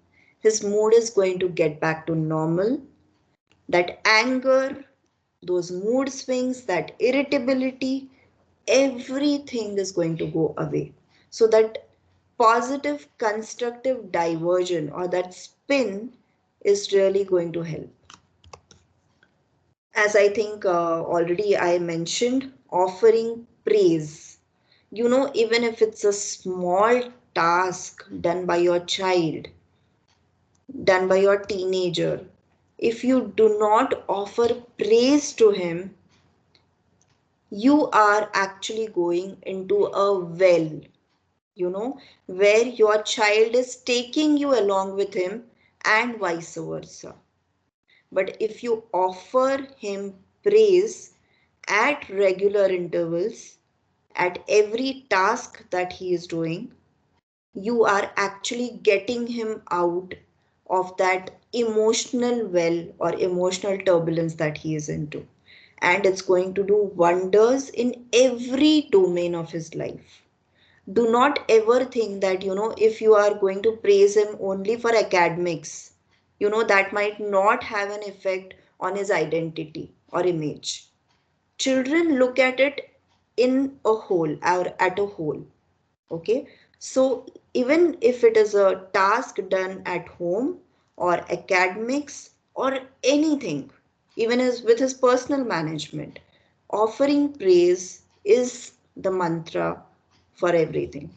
S2: His mood is going to get back to normal. That anger, those mood swings, that irritability, everything is going to go away. So, that positive, constructive diversion or that spin is really going to help. As I think already I mentioned, offering praise. Even if it's a small task done by your child, done by your teenager, if you do not offer praise to him, you are actually going into a well, where your child is taking you along with him and vice versa. But if you offer him praise at regular intervals, at every task that he is doing, you are actually getting him out of that emotional well or emotional turbulence that he is into. And it's going to do wonders in every domain of his life. Do not ever think that, if you are going to praise him only for academics, that might not have an effect on his identity or image. Children look at it in a whole or at a whole. Okay, so even if it is a task done at home or academics or anything, even as with his personal management, offering praise is the mantra for everything.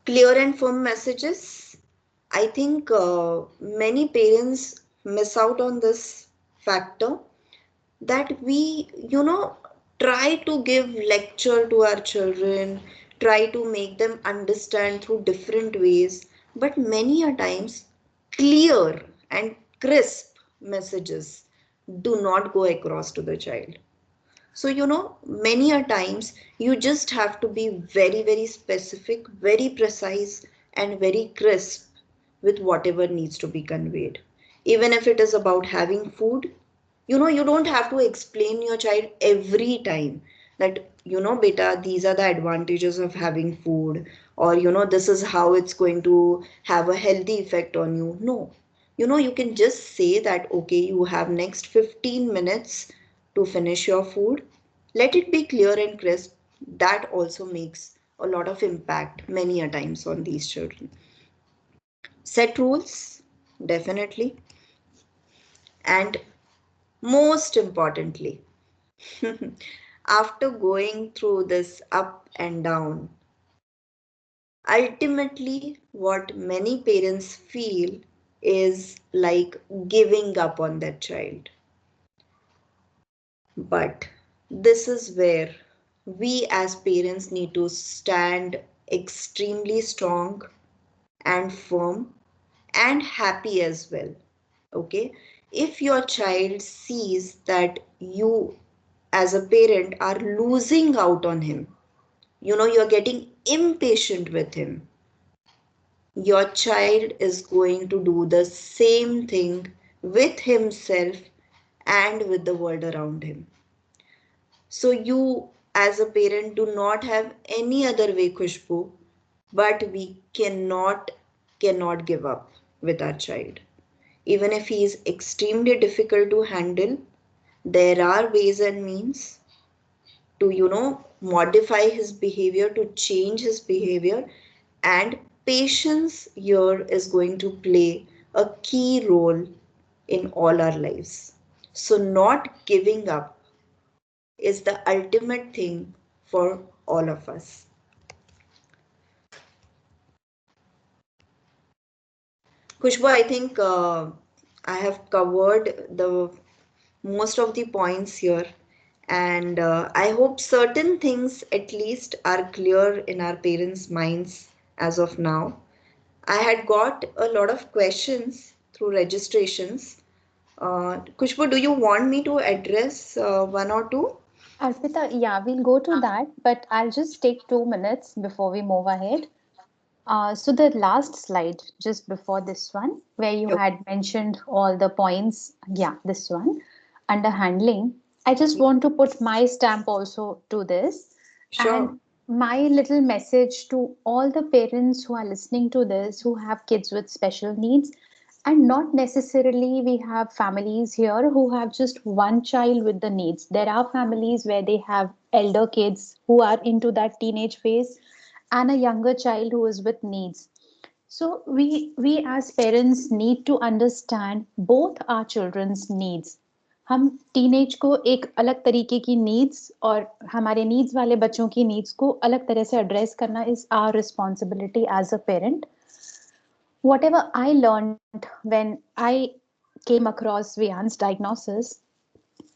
S2: Clear and firm messages. I think many parents miss out on this factor that we try to give lecture to our children, try to make them understand through different ways, but many a times clear and crisp messages do not go across to the child. So many a times you just have to be very very specific, very precise and very crisp with whatever needs to be conveyed. Even if it is about having food, you don't have to explain your child every time that beta, these are the advantages of having food, or this is how it's going to have a healthy effect on you. No, you can just say that okay, you have next 15 minutes to finish your food. Let it be clear and crisp. That also makes a lot of impact many a times on these children. Set rules, definitely. And most importantly, after going through this up and down, ultimately what many parents feel is like giving up on their child. But this is where we as parents need to stand extremely strong and firm and happy as well. Okay, if your child sees that you as a parent are losing out on him, you're getting impatient with him, your child is going to do the same thing with himself and with the world around him. So you as a parent do not have any other way, Khushbu, but we cannot give up with our child. Even if he is extremely difficult to handle, there are ways and means to modify his behavior, to change his behavior, and patience here is going to play a key role in all our lives. So, not giving up is the ultimate thing for all of us. Khushbu, I think I have covered the most of the points here, and I hope certain things at least are clear in our parents' minds as of now. I had got a lot of questions through registrations. Khushbu, do you want me to address one or two?
S3: Arpita, yeah, we'll go to that, but I'll just take 2 minutes before we move ahead. So the last slide, just before this one, where you
S2: Okay.
S3: had mentioned all the points, yeah, this one, under handling, I just want to put my stamp also to this.
S2: Sure.
S3: And my little message to all the parents who are listening to this, who have kids with special needs, and not necessarily we have families here who have just one child with the needs. There are families where they have elder kids who are into that teenage phase and a younger child who is with needs. So we as parents need to understand both our children's needs. हम teenage को एक अलग तरीके की needs और हमारे needs वाले बच्चों की नीड्स को अलग तरह से एड्रेस करना is our responsibility as a parent. Whatever I learned when I came across Vian's diagnosis,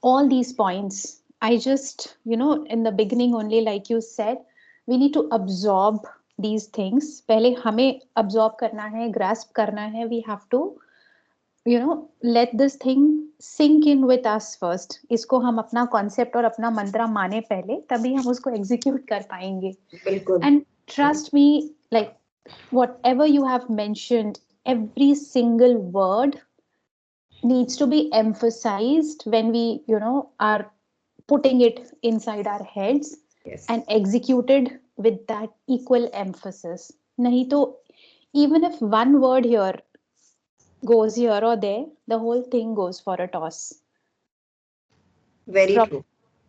S3: all these points, I just, in the beginning only, like you said, we need to absorb these things. पहले हमें absorb करना है, grasp करना है. We have to, let this thing sink in with us first. इसको हम अपना concept और अपना मंत्र माने पहले, तभी हम उसको execute कर पाएंगे.
S2: बिल्कुल.
S3: And trust me, like whatever you have mentioned, every single word needs to be emphasized when we are putting it inside our heads
S2: Yes.
S3: and executed with that equal emphasis. Nahi to, even if one word here goes here or there, the whole thing goes for a toss.
S2: Very
S3: From
S2: true.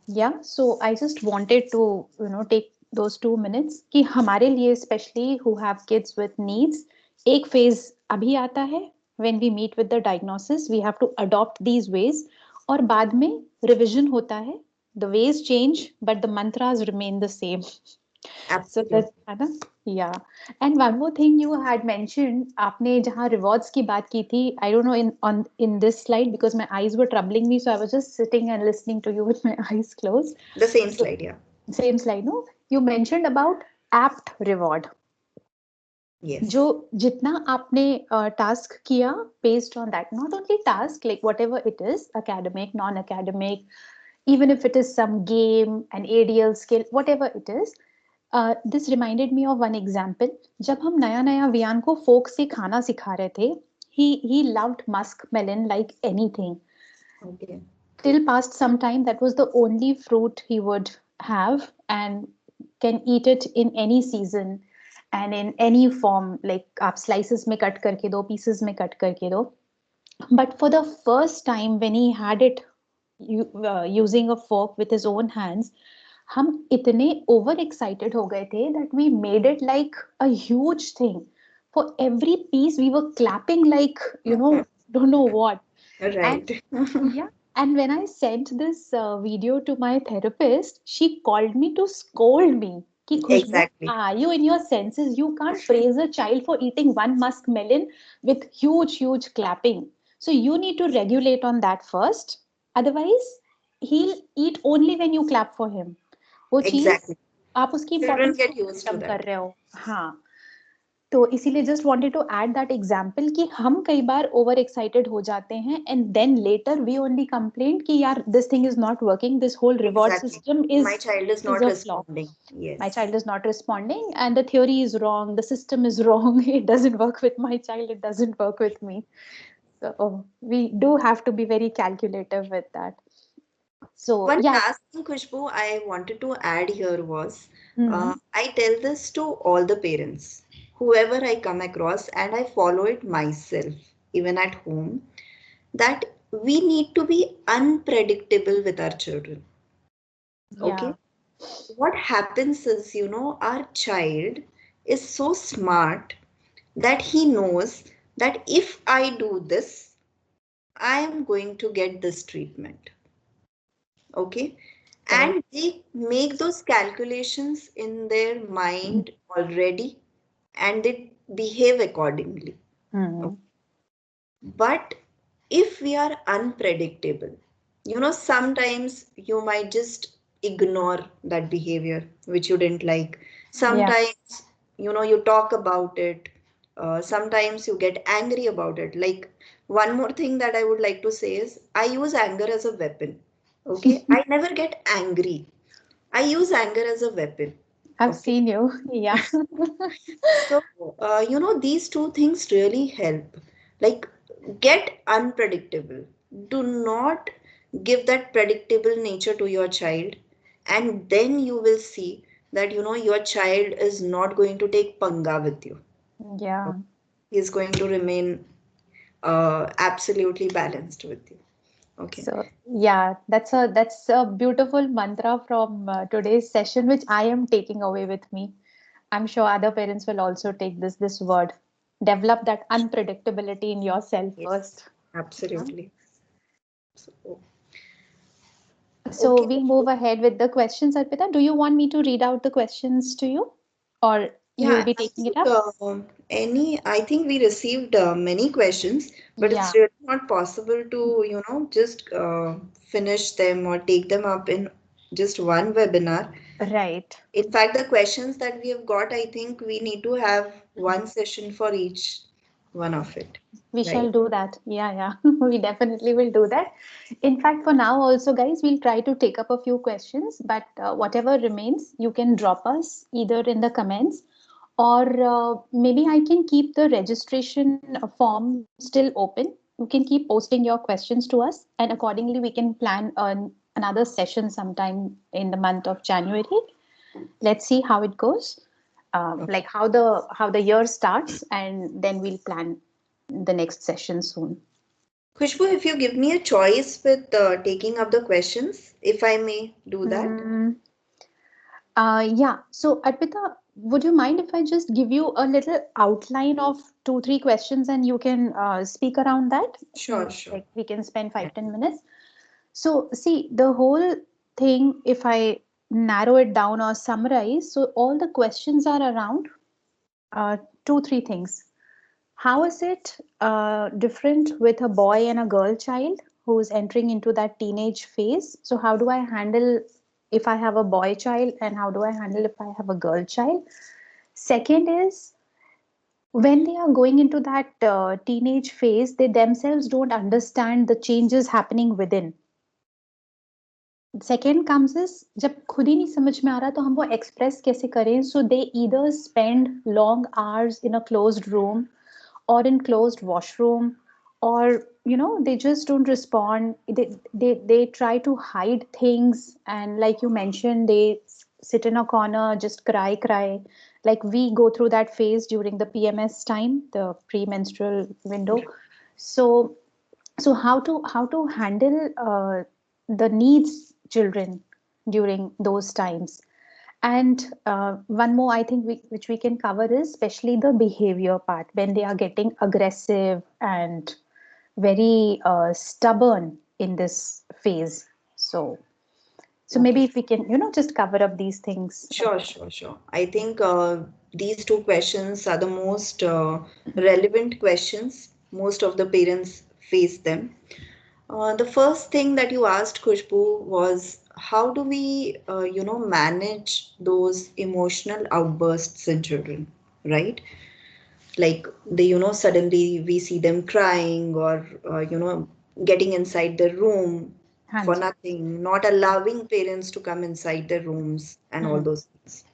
S3: Yeah, so I just wanted to take those 2 minutes कि हमारे लिए especially who have kids with needs, एक phase अभी आता है when we meet with the diagnosis, we have to adopt these ways, और बाद में revision होता है, the ways change but the mantras remain the same. So
S2: Absolutely.
S3: that's है ना. Yeah. And one more thing you had mentioned, आपने जहाँ rewards की बात की थी, I don't know in this slide because my eyes were troubling me, so I was just sitting and listening to you with my eyes closed.
S2: The same
S3: So
S2: slide, yeah.
S3: same slide, no? You mentioned about apt reward. जो
S2: Yes.
S3: जितना आपने task किया, based on that, not only task, like whatever it is, academic, non-academic, even if it is some game, an ADL skill, whatever it is. This reminded me of one example. जब हम नया नया वियान को फोक से खाना सिखा रहे थे, he loved musk melon like anything.
S2: Okay.
S3: Till past some time, that was the only fruit he would have and can eat it in any season and in any form. Like आप slices में cut करके दो, pieces में cut करके दो. But for the first time, when he had it using a fork with his own hands, हम इतने over excited हो गए थे that we made it like a huge thing. For every piece we were clapping like, don't know what. And
S2: Right.
S3: yeah, and when I sent this video to my therapist, she called me to scold me कि खुशबू,
S2: Exactly.
S3: are you in your senses? You can't praise a child for eating one musk melon with huge clapping. So you need to regulate on that first. Otherwise, he'll eat only when you clap for him. वो चीज
S2: Exactly.
S3: आप उसकी
S2: Children
S3: importance को
S2: get used to
S3: कम कर
S2: that.
S3: रहे हो. हाँ, तो इसीलिए just wanted to add that example कि हम कई बार ओवर एक्साइटेड हो जाते हैं and then later we only complain कि यार this thing is not working, this whole reward
S2: Exactly.
S3: System
S2: My
S3: is
S2: child is
S3: is
S2: not
S3: a flaw.
S2: responding.
S3: My
S2: Yes.
S3: child is not responding and the theory is wrong, the system is wrong. It doesn't work with my child, it doesn't work with me. So we do have to be very calculative with that. So
S2: One
S3: yeah.
S2: last thing, Khushbu, I wanted to add here was
S3: Hmm.
S2: I tell this to all the parents, whoever I come across, and I follow it myself, even at home, that we need to be unpredictable with our children.
S3: Yeah.
S2: Okay? What happens is, our child is so smart that he knows that if I do this, I am going to get this treatment. Okay.
S3: Correct.
S2: And they make those calculations in their mind already and they behave accordingly.
S3: Hmm.
S2: But if we are unpredictable, sometimes you might just ignore that behavior which you didn't like.
S3: Yeah.
S2: Sometimes, you talk about it. Sometimes you get angry about it. Like, one more thing that I would like to say is I use anger as a weapon. Okay. I never get angry. I use anger as a weapon.
S3: I've
S2: Okay.
S3: seen you. Yeah.
S2: So, these two things really help. Like, get unpredictable. Do not give that predictable nature to your child, and then you will see that your child is not going to take panga with you.
S3: Yeah.
S2: He's going to remain absolutely balanced with you. Okay.
S3: So yeah, that's a beautiful mantra from today's session, which I am taking away with me. I'm sure other parents will also take this word. Develop that unpredictability in yourself
S2: Yes,
S3: first. Yeah.
S2: absolutely. So,
S3: So
S2: okay.
S3: we'll move ahead with the questions, Arpita. Do you want me to read out the questions to you, or you'll
S2: Yeah,
S3: be
S2: I
S3: taking it
S2: think
S3: up?
S2: I think we received many questions, but it's
S3: Yeah,
S2: really not possible to, just finish them or take them up in just one webinar.
S3: right.
S2: In fact, the questions that we have got, I think we need to have one session for each one of it,
S3: We shall
S2: right?
S3: do that. Yeah, yeah. We definitely will do that. In fact, for now, also, guys, we'll try to take up a few questions, but whatever remains, you can drop us either in the comments or maybe I can keep the registration form still open. You can keep posting your questions to us, and accordingly, we can plan another session sometime in the month of January. Let's see how it goes,
S2: Okay.
S3: like how the year starts, and then we'll plan the next session soon.
S2: Khushbu, if you give me a choice with taking up the questions, if I may do that.
S3: Mm, yeah. So, Arpita, would you mind if I just give you a little outline of two, three questions and you can speak around that?
S2: Sure, sure.
S3: Like we can spend
S2: Yeah.
S3: 5-10 minutes. So, see, the whole thing, if I narrow it down or summarize, so all the questions are around uh, two, three things. How is it different with a boy and a girl child who is entering into that teenage phase? So, how do I handle if I have a boy child, and how do I handle if I have a girl child? Second is when they are going into that teenage phase, they themselves don't understand the changes happening within. Second comes is जब खुद ही नहीं समझ में आ रहा तो हम वो express कैसे करें so they either spend long hours in a closed room or in closed washroom or they just don't respond. They try to hide things, and like you mentioned, they sit in a corner, just cry. Like we go through that phase during the PMS time, the premenstrual window. So so how to handle the needs children during those times. And one more I think which we can cover is especially the behavior part when they are getting aggressive and very stubborn in this phase. So maybe
S2: Okay.
S3: if we can just cover up these things.
S2: Sure, sure, sure. I think these two questions are the most relevant questions. Most of the parents face them. The first thing that you asked, Khushbu, was how do we, manage those emotional outbursts in children, right? Like suddenly we see them crying or, getting inside the room
S3: हाँ
S2: for
S3: जी.
S2: nothing, not allowing parents to come inside their rooms and all
S3: Hmm.
S2: those things.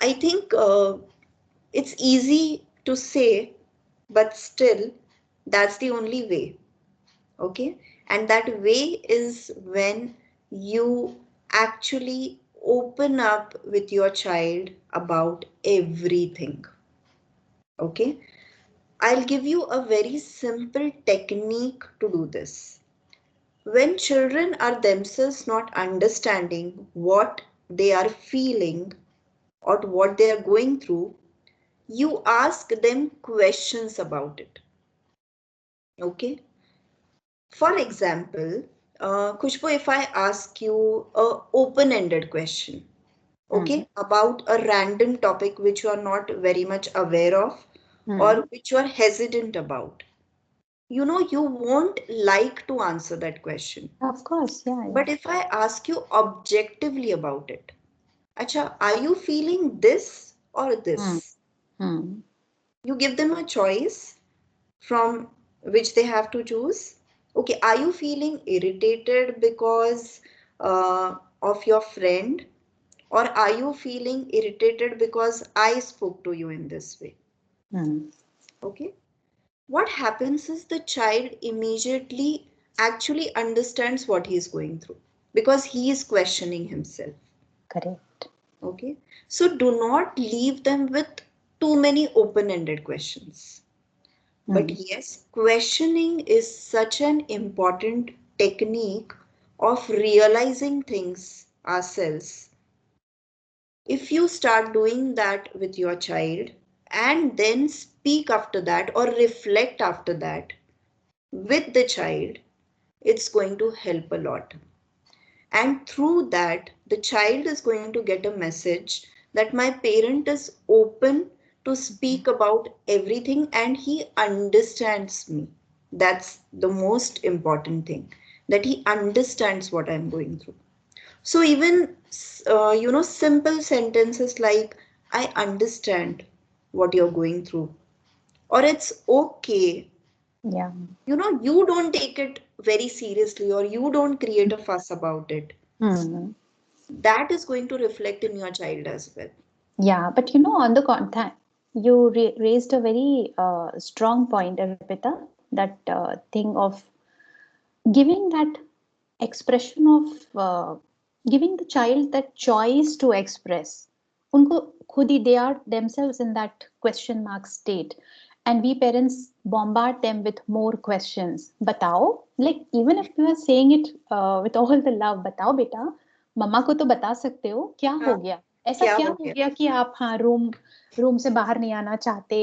S2: I think it's easy to say, but still, that's the only way. Okay. And that way is when you actually open up with your child about everything. Okay. I'll give you a very simple technique to do this. When children are themselves not understanding what they are feeling or what they are going through, You ask them questions about it. Okay. For example, Khushbu, if I ask you a open-ended question,
S3: Hmm.
S2: okay, about a random topic which you are not very much aware of or
S3: Hmm.
S2: which you are hesitant about, you won't like to answer that question.
S3: Of course, yeah, yeah.
S2: But if I ask you objectively about it, Acha, are you feeling this or
S3: Hmm.
S2: this?
S3: Hmm.
S2: You give them a choice from which they have to choose. Okay, are you feeling irritated because of your friend, or are you feeling irritated because I spoke to you in this way?
S3: Hmm.
S2: Okay, what happens is the child immediately actually understands what he is going through because he is questioning himself.
S3: Correct.
S2: Okay, so do not leave them with too many open ended questions. But
S3: Hmm.
S2: yes, questioning is such an important technique of realizing things ourselves. If you start doing that with your child and then speak after that or reflect after that with the child, it's going to help a lot. And through that, the child is going to get a message that my parent is open to speak about everything and he understands me. That's the most important thing, that he understands what I'm going through. So even simple sentences like I understand what you're going through, or it's okay,
S3: Yeah.
S2: you don't take it very seriously or you don't create a fuss about it,
S3: Hmm.
S2: that is going to reflect in your child as well.
S3: Yeah, but on the content, you raised a very strong point, Arpita, that thing of giving that expression of giving the child that choice to express. उनको खुद ही they are themselves in that question mark state, and we parents bombard them with more questions. बताओ, like even if we are saying it with all the love, बताओ बेटा, मम्मा को तो बता सकते हो क्या
S2: हाँ,
S3: हो गया, ऐसा
S2: क्या
S3: क्या
S2: हो
S3: हो
S2: गया?
S3: गया कि आप हाँ रूम से बाहर नहीं आना चाहते,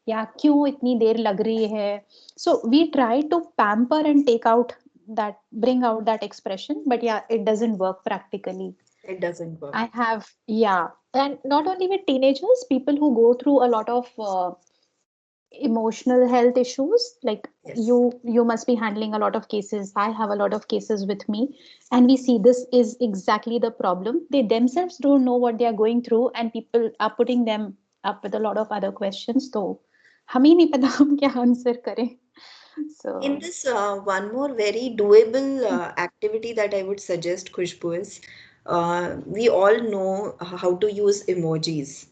S3: या क्यों इतनी देर लग रही है. So we try to pamper and take out that, bring out that expression, but yeah, it doesn't work practically.
S2: It doesn't work.
S3: I have, yeah, and not only with teenagers, people who go through a lot of emotional health issues, like
S2: Yes.
S3: you must be handling a lot of cases, I have a lot of cases with me, and we see this is exactly the problem. They themselves don't know what they are going through, and people are putting them up with a lot of other questions, तो हमें नहीं पता हम क्या answer करें. So
S2: In this, one more very doable activity that I would suggest, Khushbu, is we all know how to use emojis.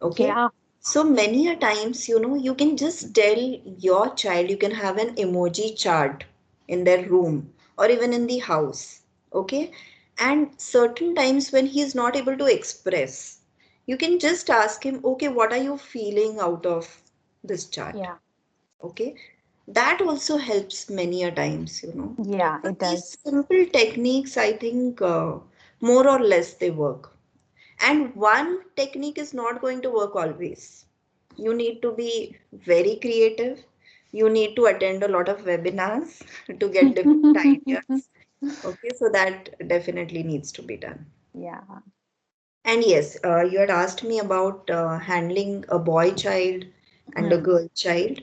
S2: Okay.
S3: yeah.
S2: So many a times, you can just tell your child, you can have an emoji chart in their room or even in the house. Okay. And certain times when he is not able to express, you can just ask him, okay, what are you feeling out of this chart?
S3: Yeah.
S2: Okay, that also helps many a times.
S3: Yeah,
S2: So
S3: it
S2: these
S3: does.
S2: simple techniques, I think, more or less they work. And one technique is not going to work always. You need to be very creative. You need to attend a lot of webinars to get different ideas. Okay, so that definitely needs to be done.
S3: Yeah.
S2: And yes, you had asked me about handling a boy child and a
S3: Hmm.
S2: girl child.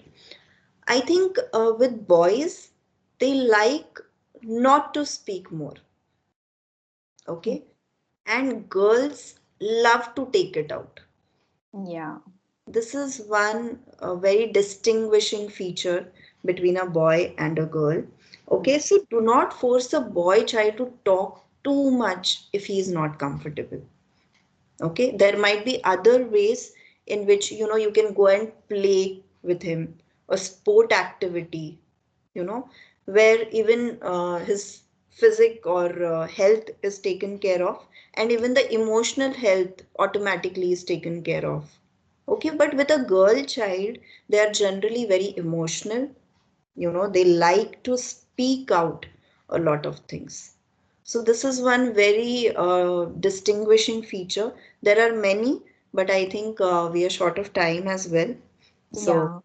S2: I think with boys, they like not to speak more, okay? And girls love to take it out.
S3: Yeah.
S2: This is one very distinguishing feature between a boy and a girl.
S3: Hmm.
S2: Okay, so do not force a boy child to talk too much if he is not comfortable. Okay, there might be other ways in which you can go and play with him, a sport activity, where even his physic or health is taken care of, and even the emotional health automatically is taken care of. Okay, but with a girl child, they are generally very emotional. They like to speak out a lot of things. So this is one very distinguishing feature. There are many, but I think we are short of time as well. So
S3: Yeah,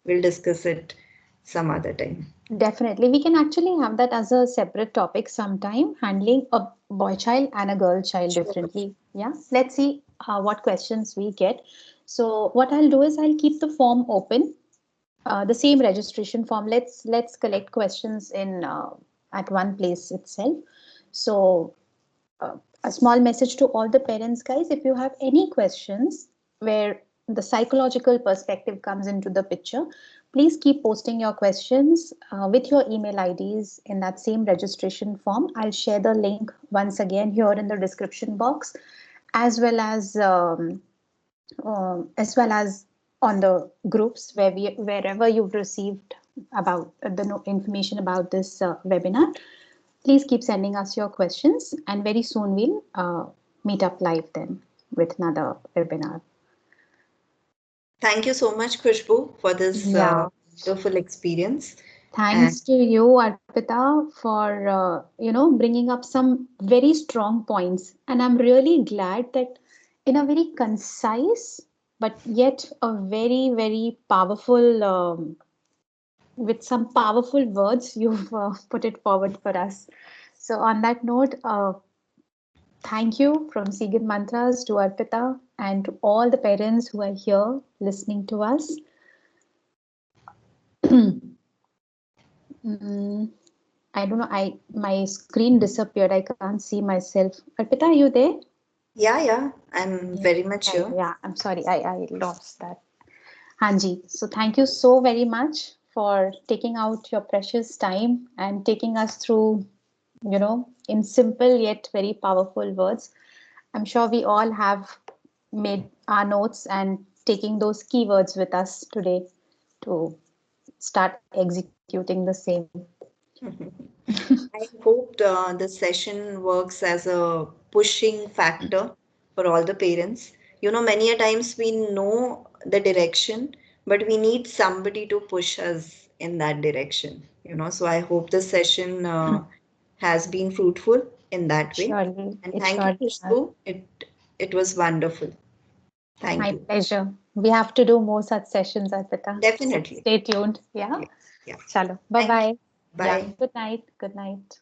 S2: we'll discuss it some other time.
S3: definitely. We can actually have that as a separate topic sometime, handling a boy child and a girl child
S2: Sure.
S3: differently. Yeah, let's see what questions we get. So what I'll do is I'll keep the form open, the same registration form. Let's collect questions in at one place itself. So uh, a small message to all the parents, guys, if you have any questions where the psychological perspective comes into the picture, please keep posting your questions with your email IDs in that same registration form. I'll share the link once again here in the description box, as well as well as on the groups wherever you've received about the information about this webinar. Please keep sending us your questions, and very soon we'll meet up live then with another webinar.
S2: Thank you so much, Khushbu, for this
S3: Yeah.
S2: wonderful experience. And
S3: Thanks to you, Arpita, for bringing up some very strong points, and I'm really glad that in a very concise but yet a very very powerful with some powerful words you've put it forward for us. So on that note, thank you from Sigid Mantras to Arpita and to all the parents who are here listening to us. Mm, I don't know. My screen disappeared. I can't see myself. Arpita, are you there?
S2: yeah, I'm
S3: Yeah,
S2: very much
S3: yeah,
S2: here.
S3: yeah. I'm sorry. I lost that. Hanji. So thank you so very much for taking out your precious time and taking us through, in simple yet very powerful words. I'm sure we all have made our notes and taking those keywords with us today to start executing the same.
S2: I hope the session works as a pushing factor for all the parents. You know, many a times we know the direction, but we need somebody to push us in that direction. You know, so I hope the session has been fruitful in that way.
S3: Surely,
S2: And
S3: it
S2: thank you,
S3: surely has.
S2: Khushbu. It was wonderful. Thank
S3: My
S2: you.
S3: pleasure. We have to do more such sessions, Arpita. So
S2: Definitely.
S3: stay tuned. Yeah.
S2: Yeah, yeah.
S3: Chalo. Bye
S2: Thank you.
S3: bye. Yeah.
S2: Bye.
S3: Good night. Good night.